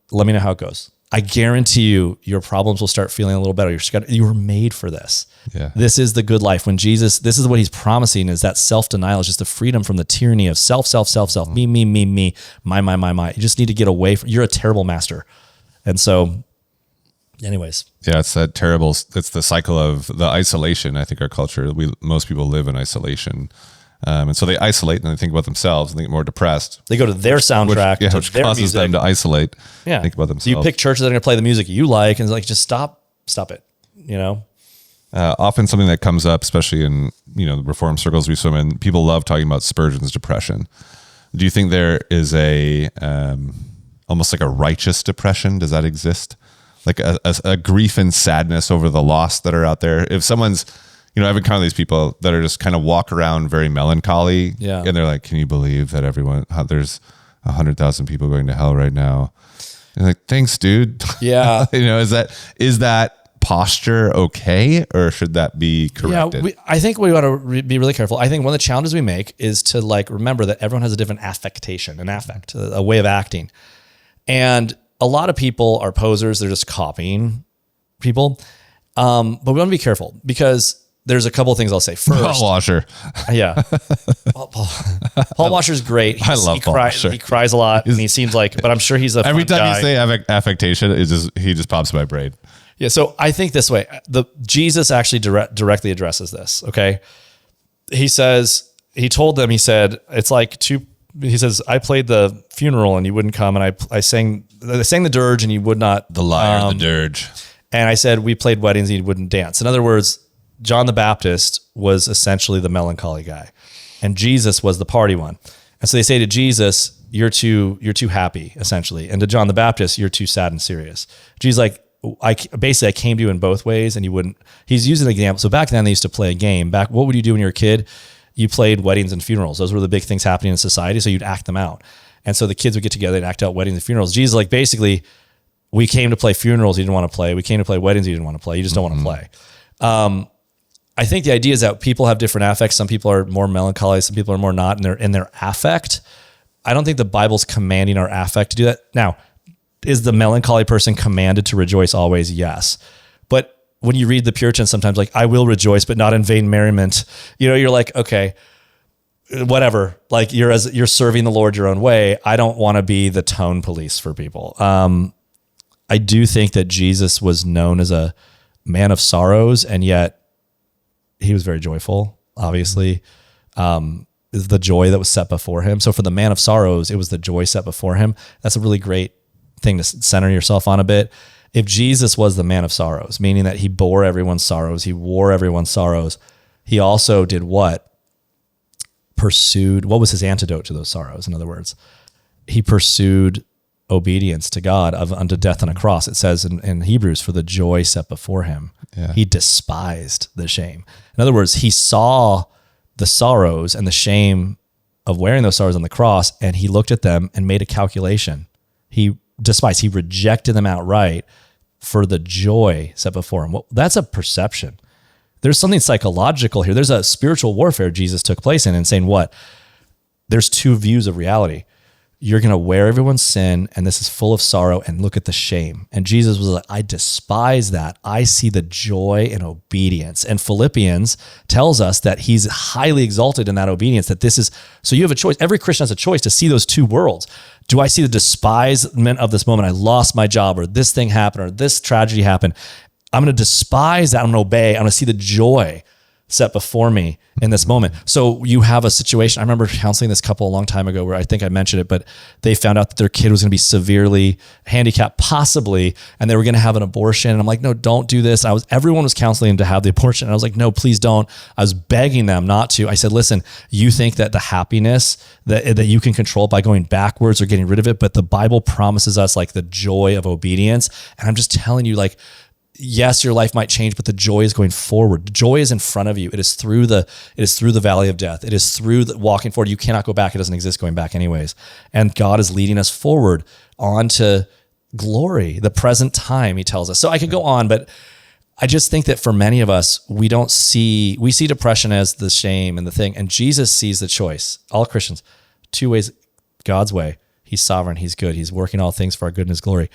[SPEAKER 2] Let me know how it goes. I guarantee you, your problems will start feeling a little better. You were made for this.
[SPEAKER 1] Yeah. This
[SPEAKER 2] is the good life. When Jesus, this is what he's promising, is that self-denial is just the freedom from the tyranny of self, me, my. You just need to get away from, you're a terrible master. And so anyways.
[SPEAKER 1] Yeah, it's that terrible, it's the cycle of the isolation. I think our culture, most people live in isolation. And so they isolate and they think about themselves and they get more depressed.
[SPEAKER 2] They go to their soundtrack,
[SPEAKER 1] which
[SPEAKER 2] their
[SPEAKER 1] causes
[SPEAKER 2] music.
[SPEAKER 1] them to isolate.
[SPEAKER 2] Yeah.
[SPEAKER 1] Think about themselves.
[SPEAKER 2] You pick churches that are going to play the music you like, and it's like, just stop it.
[SPEAKER 1] Often something that comes up, especially in the Reformed circles we swim in, people love talking about Spurgeon's depression. Do you think there is a almost like a righteous depression? Does that exist? Like a grief and sadness over the loss that are out there? If someone's I've encountered these people that are just kind of walk around very melancholy.
[SPEAKER 2] Yeah.
[SPEAKER 1] And they're like, can you believe that there's 100,000 people going to hell right now? And like, thanks, dude.
[SPEAKER 2] Yeah.
[SPEAKER 1] Is that posture okay? Or should that be corrected?
[SPEAKER 2] Yeah, I think we want to be really careful. I think one of the challenges we make is to remember that everyone has a different affectation, a way of acting. And a lot of people are posers. They're just copying people. But we want to be careful because there's a couple of things I'll say. First,
[SPEAKER 1] Paul Washer.
[SPEAKER 2] Yeah. Paul Washer's great.
[SPEAKER 1] I love Paul Washer.
[SPEAKER 2] He cries a lot, and he seems like, but I'm sure he's a
[SPEAKER 1] every
[SPEAKER 2] fun
[SPEAKER 1] time
[SPEAKER 2] guy.
[SPEAKER 1] you say affectation, he just pops in my brain.
[SPEAKER 2] Yeah. So I think this way, Jesus actually directly addresses this. Okay. He says, he says, I played the funeral and you wouldn't come, and I sang the dirge and you would not.
[SPEAKER 1] The lyre, the dirge.
[SPEAKER 2] And I said, we played weddings and you wouldn't dance. In other words, John the Baptist was essentially the melancholy guy, and Jesus was the party one. And so they say to Jesus, you're too happy, essentially. And to John the Baptist, you're too sad and serious. Jesus like, I came to you in both ways, and you wouldn't. He's using an example. So back then they used to play a game. What would you do when you were a kid? You played weddings and funerals. Those were the big things happening in society. So you'd act them out. And so the kids would get together and act out weddings and funerals. Jesus basically, we came to play funerals you didn't want to play. We came to play weddings you didn't want to play. You just don't want to play. I think the idea is that people have different affects. Some people are more melancholy. Some people are more not in their affect. I don't think the Bible's commanding our affect to do that. Now, is the melancholy person commanded to rejoice always? Yes. But when you read the Puritans, sometimes like, I will rejoice, but not in vain merriment. You're like, okay, whatever. Like you're serving the Lord your own way. I don't want to be the tone police for people. I do think that Jesus was known as a man of sorrows, and yet he was very joyful, obviously. The joy that was set before him. So for the man of sorrows, it was the joy set before him. That's a really great thing to center yourself on a bit. If Jesus was the man of sorrows, meaning that he bore everyone's sorrows, he wore everyone's sorrows, he also did what? Pursued, what was his antidote to those sorrows? In other words, he pursued obedience to God unto death on a cross. It says in Hebrews, for the joy set before him, he despised the shame. In other words, he saw the sorrows and the shame of wearing those sorrows on the cross, and he looked at them and made a calculation. He rejected them outright for the joy set before him. Well, that's a perception. There's something psychological here. There's a spiritual warfare Jesus took place in, and saying what? There's two views of reality. You're going to wear everyone's sin, and this is full of sorrow, and look at the shame. And Jesus was like, I despise that. I see the joy in obedience. And Philippians tells us that he's highly exalted in that obedience, that this is, so you have a choice. Every Christian has a choice to see those two worlds. Do I see the despisement of this moment? I lost my job, or this thing happened, or this tragedy happened. I'm going to despise that. I'm going to obey. I'm going to see the joy set before me in this moment. So you have a situation. I remember counseling this couple a long time ago where I think I mentioned it, but they found out that their kid was going to be severely handicapped, possibly, and they were going to have an abortion. And I'm like, no, don't do this. Everyone was counseling them to have the abortion. And I was like, no, please don't. I was begging them not to. I said, listen, you think that the happiness that you can control by going backwards or getting rid of it, but the Bible promises us like the joy of obedience. And I'm just telling you, like, yes, your life might change, but the joy is going forward. The joy is in front of you. It is through the valley of death. It is through the walking forward. You cannot go back. It doesn't exist going back anyways. And God is leading us forward onto glory, the present time, he tells us. So I could go on, but I just think that for many of us, we see depression as the shame and the thing, and Jesus sees the choice. All Christians, two ways, God's way. He's sovereign. He's good. He's working all things for our good and his glory.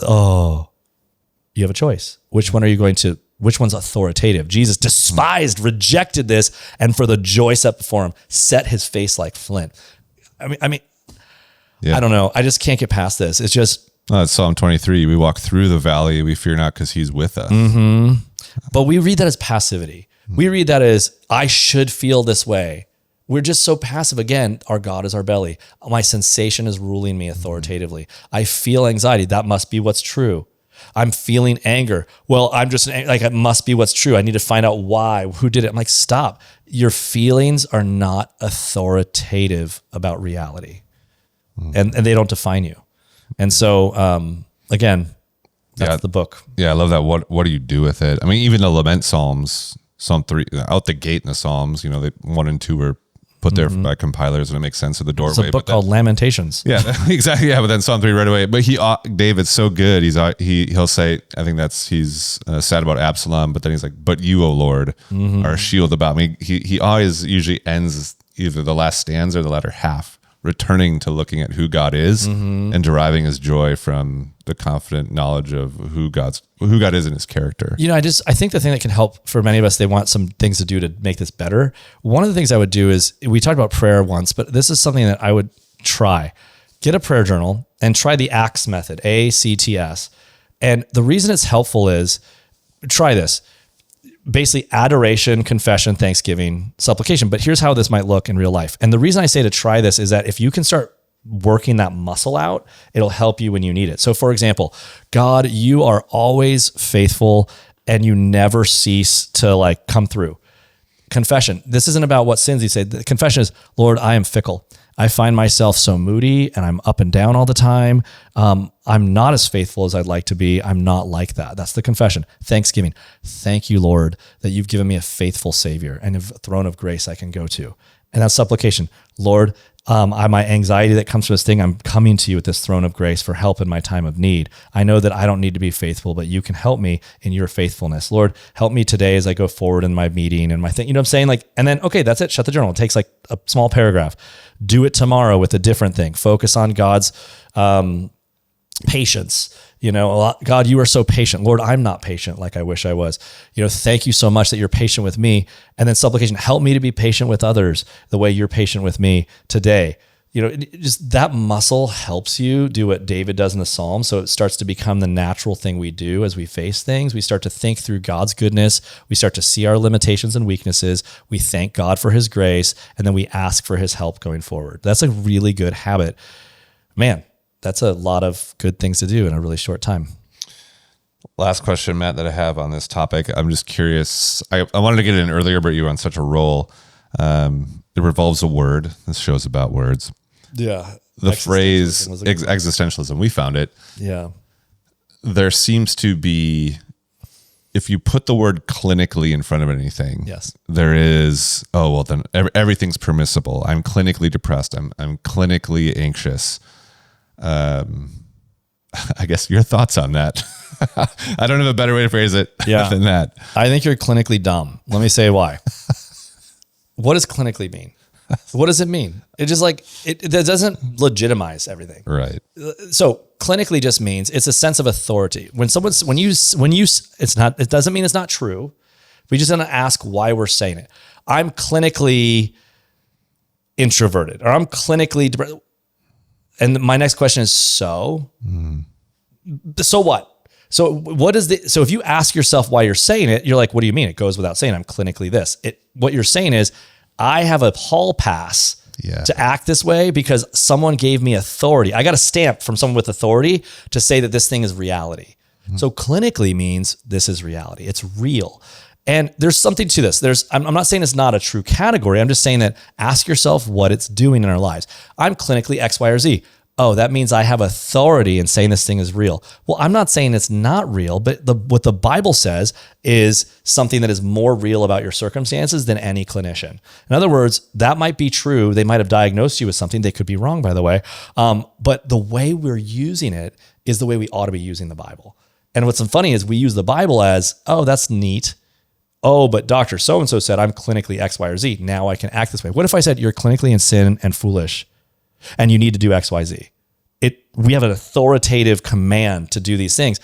[SPEAKER 2] Oh, you have a choice. Which one's authoritative? Jesus despised, rejected this, and for the joy set before him, set his face like flint. I mean, I don't know. I just can't get past this. It's just,
[SPEAKER 1] it's Psalm 23. We walk through the valley. We fear not because he's with us.
[SPEAKER 2] Mm-hmm. But we read that as passivity. We read that as, I should feel this way. We're just so passive. Again, our God is our belly. My sensation is ruling me authoritatively. I feel anxiety. That must be what's true. I'm feeling anger. Well, I'm just like, it must be what's true. I need to find out why, who did it. I'm like, stop. Your feelings are not authoritative about reality, and they don't define you. And so, again, that's the book.
[SPEAKER 1] Yeah, I love that. What do you do with it? I mean, even the Lament Psalms, Psalm 3, out the gate in the Psalms, they 1 and 2 were put there by compilers, and it makes sense of the doorway.
[SPEAKER 2] It's a book called Lamentations.
[SPEAKER 1] Yeah, exactly. Yeah, but then Psalm 3 right away. But David's so good. He'll say, I think he's sad about Absalom, but then he's like, but you, O Lord, are a shield about me. He always usually ends either the last stanza or the latter half, returning to looking at who God is and deriving his joy from the confident knowledge of who God is in his character.
[SPEAKER 2] I think the thing that can help for many of us, they want some things to do to make this better. One of the things I would do is, we talked about prayer once, but this is something that I would try. Get a prayer journal and try the ACTS method, ACTS. And the reason it's helpful is, try this. Basically adoration, confession, thanksgiving, supplication. But here's how this might look in real life. And the reason I say to try this is that if you can start working that muscle out, it'll help you when you need it. So for example, God, you are always faithful and you never cease to come through. Confession. This isn't about what sins you say. The confession is, Lord, I am fickle. I find myself so moody and I'm up and down all the time. I'm not as faithful as I'd like to be. I'm not like that. That's the confession. Thanksgiving. Thank you, Lord, that you've given me a faithful Savior and a throne of grace I can go to. And that's supplication. Lord, my anxiety that comes from this thing, I'm coming to you with this throne of grace for help in my time of need. I know that I don't need to be faithful, but you can help me in your faithfulness. Lord, help me today as I go forward in my meeting and my thing. You know what I'm saying? And then, okay, that's it. Shut the journal. It takes a small paragraph. Do it tomorrow with a different thing. Focus on God's patience. God, you are so patient. Lord, I'm not patient like I wish I was. Thank you so much that you're patient with me. And then supplication, help me to be patient with others the way you're patient with me today. Just that muscle helps you do what David does in the Psalms. So it starts to become the natural thing we do as we face things. We start to think through God's goodness. We start to see our limitations and weaknesses. We thank God for his grace, and then we ask for his help going forward. That's a really good habit. Man, that's a lot of good things to do in a really short time.
[SPEAKER 1] Last question, Matt, that I have on this topic. I'm just curious. I wanted to get it in earlier, but you were on such a roll. It revolves a word. This show's about words.
[SPEAKER 2] Yeah.
[SPEAKER 1] The phrase existentialism, we found it.
[SPEAKER 2] Yeah.
[SPEAKER 1] There seems to be, if you put the word clinically in front of anything,
[SPEAKER 2] yes,
[SPEAKER 1] there is, then everything's permissible. I'm clinically depressed. I'm clinically anxious. I guess your thoughts on that. I don't have a better way to phrase it than that.
[SPEAKER 2] I think you're clinically dumb. Let me say why. What does clinically mean? What does it mean? It just it doesn't legitimize everything.
[SPEAKER 1] Right.
[SPEAKER 2] So clinically just means it's a sense of authority. It doesn't mean it's not true. We just want to ask why we're saying it. I'm clinically introverted, or I'm clinically depressed. And my next question is, so what? So if you ask yourself why you're saying it, you're like, what do you mean? It goes without saying I'm clinically this. What you're saying is, I have a hall pass to act this way because someone gave me authority. I got a stamp from someone with authority to say that this thing is reality. Mm-hmm. So clinically means this is reality. It's real. And there's something to this. I'm not saying it's not a true category. I'm just saying that ask yourself what it's doing in our lives. I'm clinically X, Y, or Z. oh, that means I have authority in saying this thing is real. Well, I'm not saying it's not real, but what the Bible says is something that is more real about your circumstances than any clinician. In other words, that might be true. They might have diagnosed you with something. They could be wrong, by the way. But the way we're using it is the way we ought to be using the Bible. And what's funny is we use the Bible as, oh, that's neat. Oh, but Dr. So-and-so said I'm clinically X, Y, or Z. Now I can act this way. What if I said you're clinically in sin and foolish and you need to do X, Y, Z? We have an authoritative command to do these things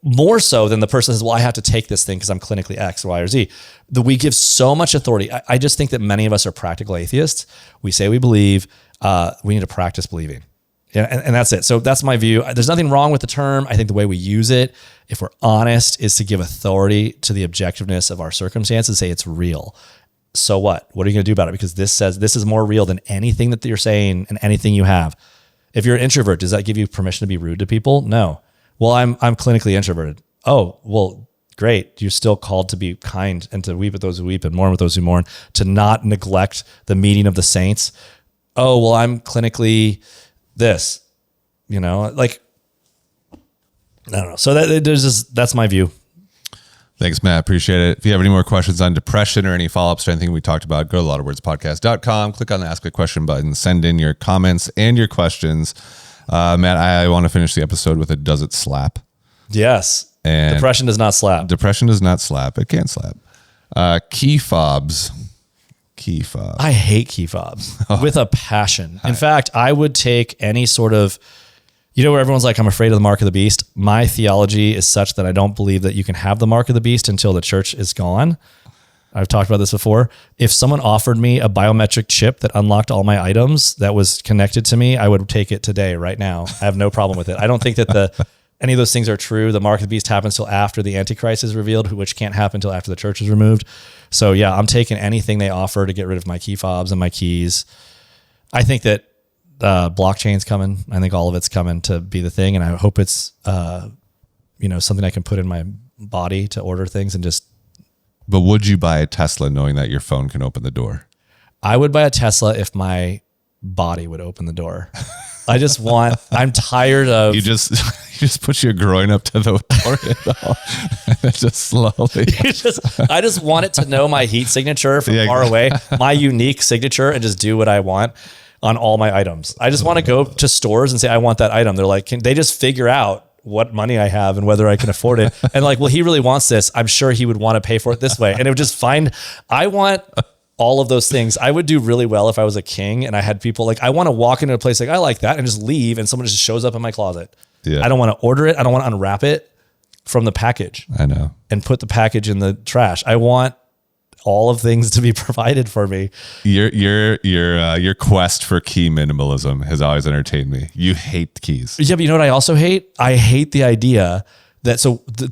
[SPEAKER 2] more so than the person says, well, I have to take this thing because I'm clinically X, Y, or Z. We give so much authority. I just think that many of us are practical atheists. We say we believe, we need to practice believing. And that's it. So that's my view. There's nothing wrong with the term. I think the way we use it, if we're honest, is to give authority to the objectiveness of our circumstances, say it's real. So what? What are you going to do about it? Because this says this is more real than anything that you're saying and anything you have. If you're an introvert, does that give you permission to be rude to people? No. Well, I'm clinically introverted. Oh, well, great. You're still called to be kind and to weep with those who weep and mourn with those who mourn, to not neglect the meeting of the saints. Oh, well, I'm clinically this, like, I don't know. So that's my view.
[SPEAKER 1] Thanks, Matt. Appreciate it. If you have any more questions on depression or any follow-ups to anything we talked about, go to loudofwordspodcast.com, click on the Ask a Question button, send in your comments and your questions. Matt, I want to finish the episode with a does it slap?
[SPEAKER 2] Yes.
[SPEAKER 1] And
[SPEAKER 2] depression does not slap.
[SPEAKER 1] Depression does not slap. It can't slap. Key fobs.
[SPEAKER 2] I hate key fobs with a passion. In fact, I would take any sort of, where everyone's like, I'm afraid of the mark of the beast. My theology is such that I don't believe that you can have the mark of the beast until the church is gone. I've talked about this before. If someone offered me a biometric chip that unlocked all my items that was connected to me, I would take it today, right now. I have no problem with it. I don't think that any of those things are true. The mark of the beast happens till after the Antichrist is revealed, which can't happen until after the church is removed. So yeah, I'm taking anything they offer to get rid of my key fobs and my keys. I think that blockchain's coming. I think all of it's coming to be the thing. And I hope it's, something I can put in my body to order things and just.
[SPEAKER 1] But would you buy a Tesla knowing that your phone can open the door?
[SPEAKER 2] I would buy a Tesla if my body would open the door. I'm tired of.
[SPEAKER 1] You just put your groin up to the door and just slowly.
[SPEAKER 2] I just want it to know my heat signature from far away, my unique signature, and just do what I want on all my items. I just want to go to stores and say, I want that item. They're like, they just figure out what money I have and whether I can afford it. And like, well, he really wants this. I'm sure he would want to pay for it this way. And it would just I want all of those things. I would do really well if I was a king and I had people like, I want to walk into a place like, I like that, and just leave, and someone just shows up in my closet. Yeah. I don't want to order it. I don't want to unwrap it from the package.
[SPEAKER 1] I know.
[SPEAKER 2] And put the package in the trash. I want all of things to be provided for me.
[SPEAKER 1] Your quest for key minimalism has always entertained me. You hate keys.
[SPEAKER 2] Yeah, but you know what I also hate? I hate the idea that, so the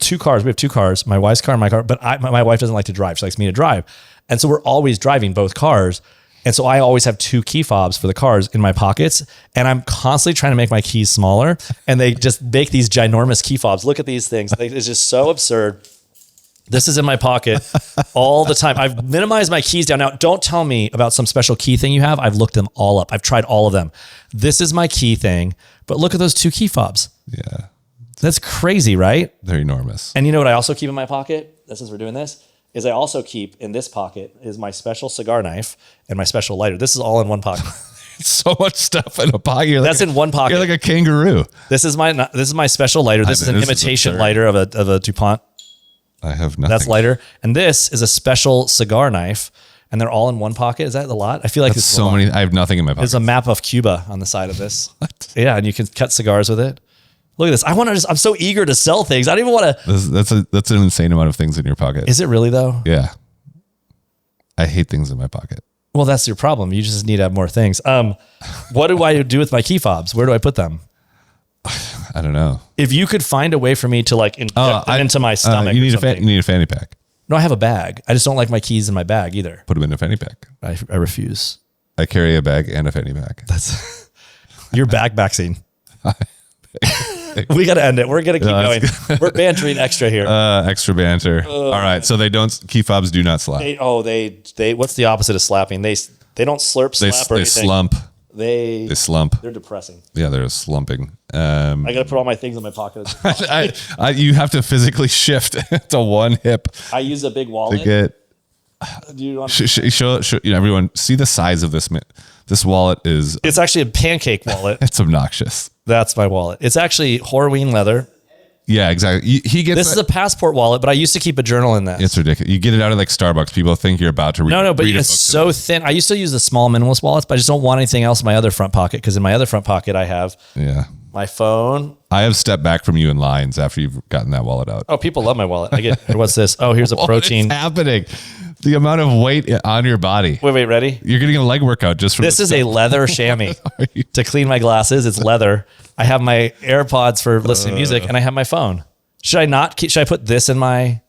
[SPEAKER 2] we have two cars, my wife's car and my car, but my wife doesn't like to drive. She likes me to drive. And so we're always driving both cars. And so I always have two key fobs for the cars in my pockets, and I'm constantly trying to make my keys smaller, and they just make these ginormous key fobs. Look at these things. It's just so absurd. This is in my pocket all the time. I've minimized my keys down. Now, don't tell me about some special key thing you have. I've looked them all up. I've tried all of them. This is my key thing, but look at those two key fobs.
[SPEAKER 1] Yeah.
[SPEAKER 2] That's crazy, right?
[SPEAKER 1] They're enormous.
[SPEAKER 2] And you know what I also keep in my pocket, since we're doing this, is I also keep in this pocket is my special cigar knife and my special lighter. This is all in one pocket.
[SPEAKER 1] So much stuff in a pocket.
[SPEAKER 2] That's in one pocket.
[SPEAKER 1] You're like a kangaroo.
[SPEAKER 2] This is my special lighter. This is an imitation lighter of a DuPont.
[SPEAKER 1] I have nothing.
[SPEAKER 2] That's lighter. And this is a special cigar knife, and they're all in one pocket. Is that a lot? I feel like
[SPEAKER 1] it's so many. I have nothing in my pocket.
[SPEAKER 2] There's a map of Cuba on the side of this.
[SPEAKER 1] What?
[SPEAKER 2] Yeah, and you can cut cigars with it. Look at this. I'm so eager to sell things. I don't even want
[SPEAKER 1] to. That's an insane amount of things in your pocket.
[SPEAKER 2] Is it really though?
[SPEAKER 1] Yeah. I hate things in my pocket.
[SPEAKER 2] Well, that's your problem. You just need to have more things. What do I do with my key fobs? Where do I put them?
[SPEAKER 1] I don't know.
[SPEAKER 2] If you could find a way for me to like inject them into my stomach.
[SPEAKER 1] You need a fanny pack.
[SPEAKER 2] No, I have a bag. I just don't like my keys in my bag either.
[SPEAKER 1] Put them in a fanny pack.
[SPEAKER 2] I refuse.
[SPEAKER 1] I carry a bag and a fanny pack.
[SPEAKER 2] That's you're backvaxing. We got to end it. We're going to keep going. We're bantering extra here.
[SPEAKER 1] Extra banter. All right. So key fobs do not slap.
[SPEAKER 2] They what's the opposite of slapping? They don't slurp, slap, or anything.
[SPEAKER 1] They slump. They slump.
[SPEAKER 2] They're depressing.
[SPEAKER 1] Yeah, they're slumping.
[SPEAKER 2] I got to put all my things in my pocket.
[SPEAKER 1] You have to physically shift to one hip.
[SPEAKER 2] I use a big wallet.
[SPEAKER 1] To get.
[SPEAKER 2] Do you want
[SPEAKER 1] show everyone see the size of this. This wallet is.
[SPEAKER 2] It's actually a pancake wallet.
[SPEAKER 1] It's obnoxious.
[SPEAKER 2] That's my wallet. It's actually Horween leather.
[SPEAKER 1] Yeah, exactly. He gets
[SPEAKER 2] this is a passport wallet, but I used to keep a journal in that.
[SPEAKER 1] It's ridiculous. You get it out of like Starbucks. People think you're about to read.
[SPEAKER 2] No, but it's so thin. I used to use the small minimalist wallets, but I just don't want anything else in my other front pocket because in my other front pocket I have my phone.
[SPEAKER 1] I have stepped back from you in lines after you've gotten that wallet out.
[SPEAKER 2] Oh, people love my wallet. I get what's this? Oh, here's a protein.
[SPEAKER 1] What's happening? The amount of weight on your body.
[SPEAKER 2] Wait, ready?
[SPEAKER 1] You're getting a leg workout just from
[SPEAKER 2] this. Is a leather chamois to clean my glasses. It's leather. I have my AirPods for listening to music, and I have my phone. Should I put this in my?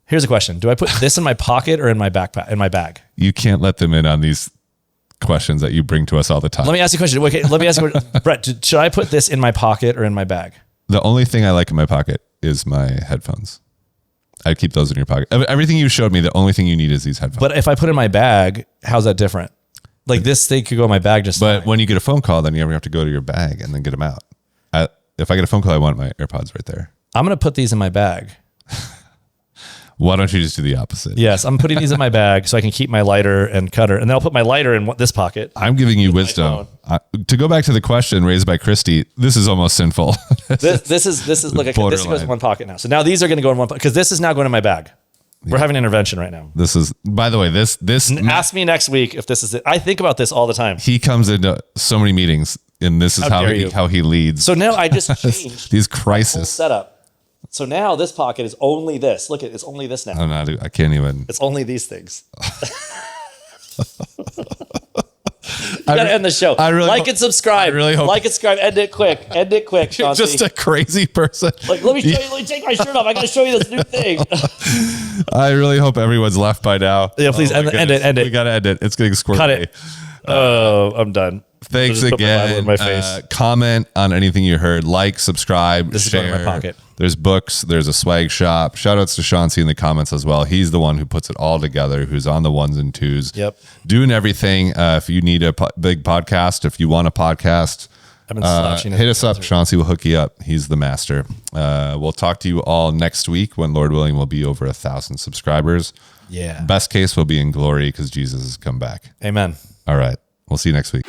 [SPEAKER 2] Here's a question: do I put this in my pocket or in my backpack? In my bag?
[SPEAKER 1] You can't let them in on these questions that you bring to us all the time.
[SPEAKER 2] Let me ask you a question. Okay, let me ask you, Brett. Should I put this in my pocket or in my bag?
[SPEAKER 1] The only thing I like in my pocket is my headphones. I'd keep those in your pocket. Everything you showed me, the only thing you need is these headphones.
[SPEAKER 2] But if I put it in my bag, how's that different? Like this thing could go in my bag just.
[SPEAKER 1] But when you get a phone call, then you ever have to go to your bag and then get them out. If I get a phone call, I want my AirPods right there.
[SPEAKER 2] I'm going to put these in my bag.
[SPEAKER 1] Why don't you just do the opposite?
[SPEAKER 2] Yes, I'm putting these in my bag so I can keep my lighter and cutter. And then I'll put my lighter in this pocket.
[SPEAKER 1] I'm giving you wisdom. To go back to the question raised by Christy, this is almost sinful.
[SPEAKER 2] This is look, okay, this goes in one pocket now. So now these are going to go in one pocket because this is now going in my bag. We're having an intervention right now.
[SPEAKER 1] This is, by the way, this.
[SPEAKER 2] Ask me next week if this is it. I think about this all the time.
[SPEAKER 1] He comes into so many meetings, and this is how he leads.
[SPEAKER 2] So now I just changed
[SPEAKER 1] these crises
[SPEAKER 2] whole setup. So now this pocket is only this. Look, it's only this now.
[SPEAKER 1] Oh, no, I can't even.
[SPEAKER 2] It's only these things. You gotta end the show. Like and subscribe.
[SPEAKER 1] I really hope.
[SPEAKER 2] Like and subscribe. End it quick. End it quick,
[SPEAKER 1] You're
[SPEAKER 2] Chauncey.
[SPEAKER 1] just a crazy person.
[SPEAKER 2] Like, let me show you. Let me take my shirt off. I gotta show you this new thing.
[SPEAKER 1] I really hope everyone's left by now.
[SPEAKER 2] Yeah, please end it.
[SPEAKER 1] We gotta end it. It's getting squirrely.
[SPEAKER 2] Cut it. Oh, I'm done.
[SPEAKER 1] Thanks again.
[SPEAKER 2] In my face.
[SPEAKER 1] Comment on anything you heard. Like, subscribe,
[SPEAKER 2] this
[SPEAKER 1] share.
[SPEAKER 2] Is going in my pocket.
[SPEAKER 1] There's books. There's a swag shop. Shout outs to Chauncey in the comments as well. He's the one who puts it all together, who's on the ones and twos.
[SPEAKER 2] Yep.
[SPEAKER 1] Doing everything. If you need a big podcast, if you want a podcast,
[SPEAKER 2] I've been slouching
[SPEAKER 1] hit us up. Chauncey will hook you up. He's the master. We'll talk to you all next week when, Lord willing, we'll be over 1,000 subscribers.
[SPEAKER 2] Yeah.
[SPEAKER 1] Best case, we'll be in glory because Jesus has come back.
[SPEAKER 2] Amen.
[SPEAKER 1] All right. We'll see you next week.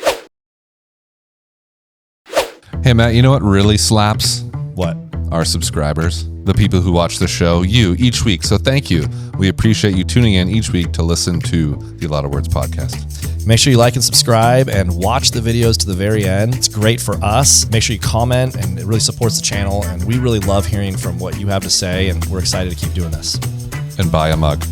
[SPEAKER 1] Hey, Matt, you know what really slaps?
[SPEAKER 2] What?
[SPEAKER 1] Our subscribers, the people who watch the show, you, each week. So thank you. We appreciate you tuning in each week to listen to the A Lot of Words podcast.
[SPEAKER 2] Make sure you like and subscribe and watch the videos to the very end. It's great for us. Make sure you comment, and it really supports the channel. And we really love hearing from what you have to say, and we're excited to keep doing this.
[SPEAKER 1] And buy a mug.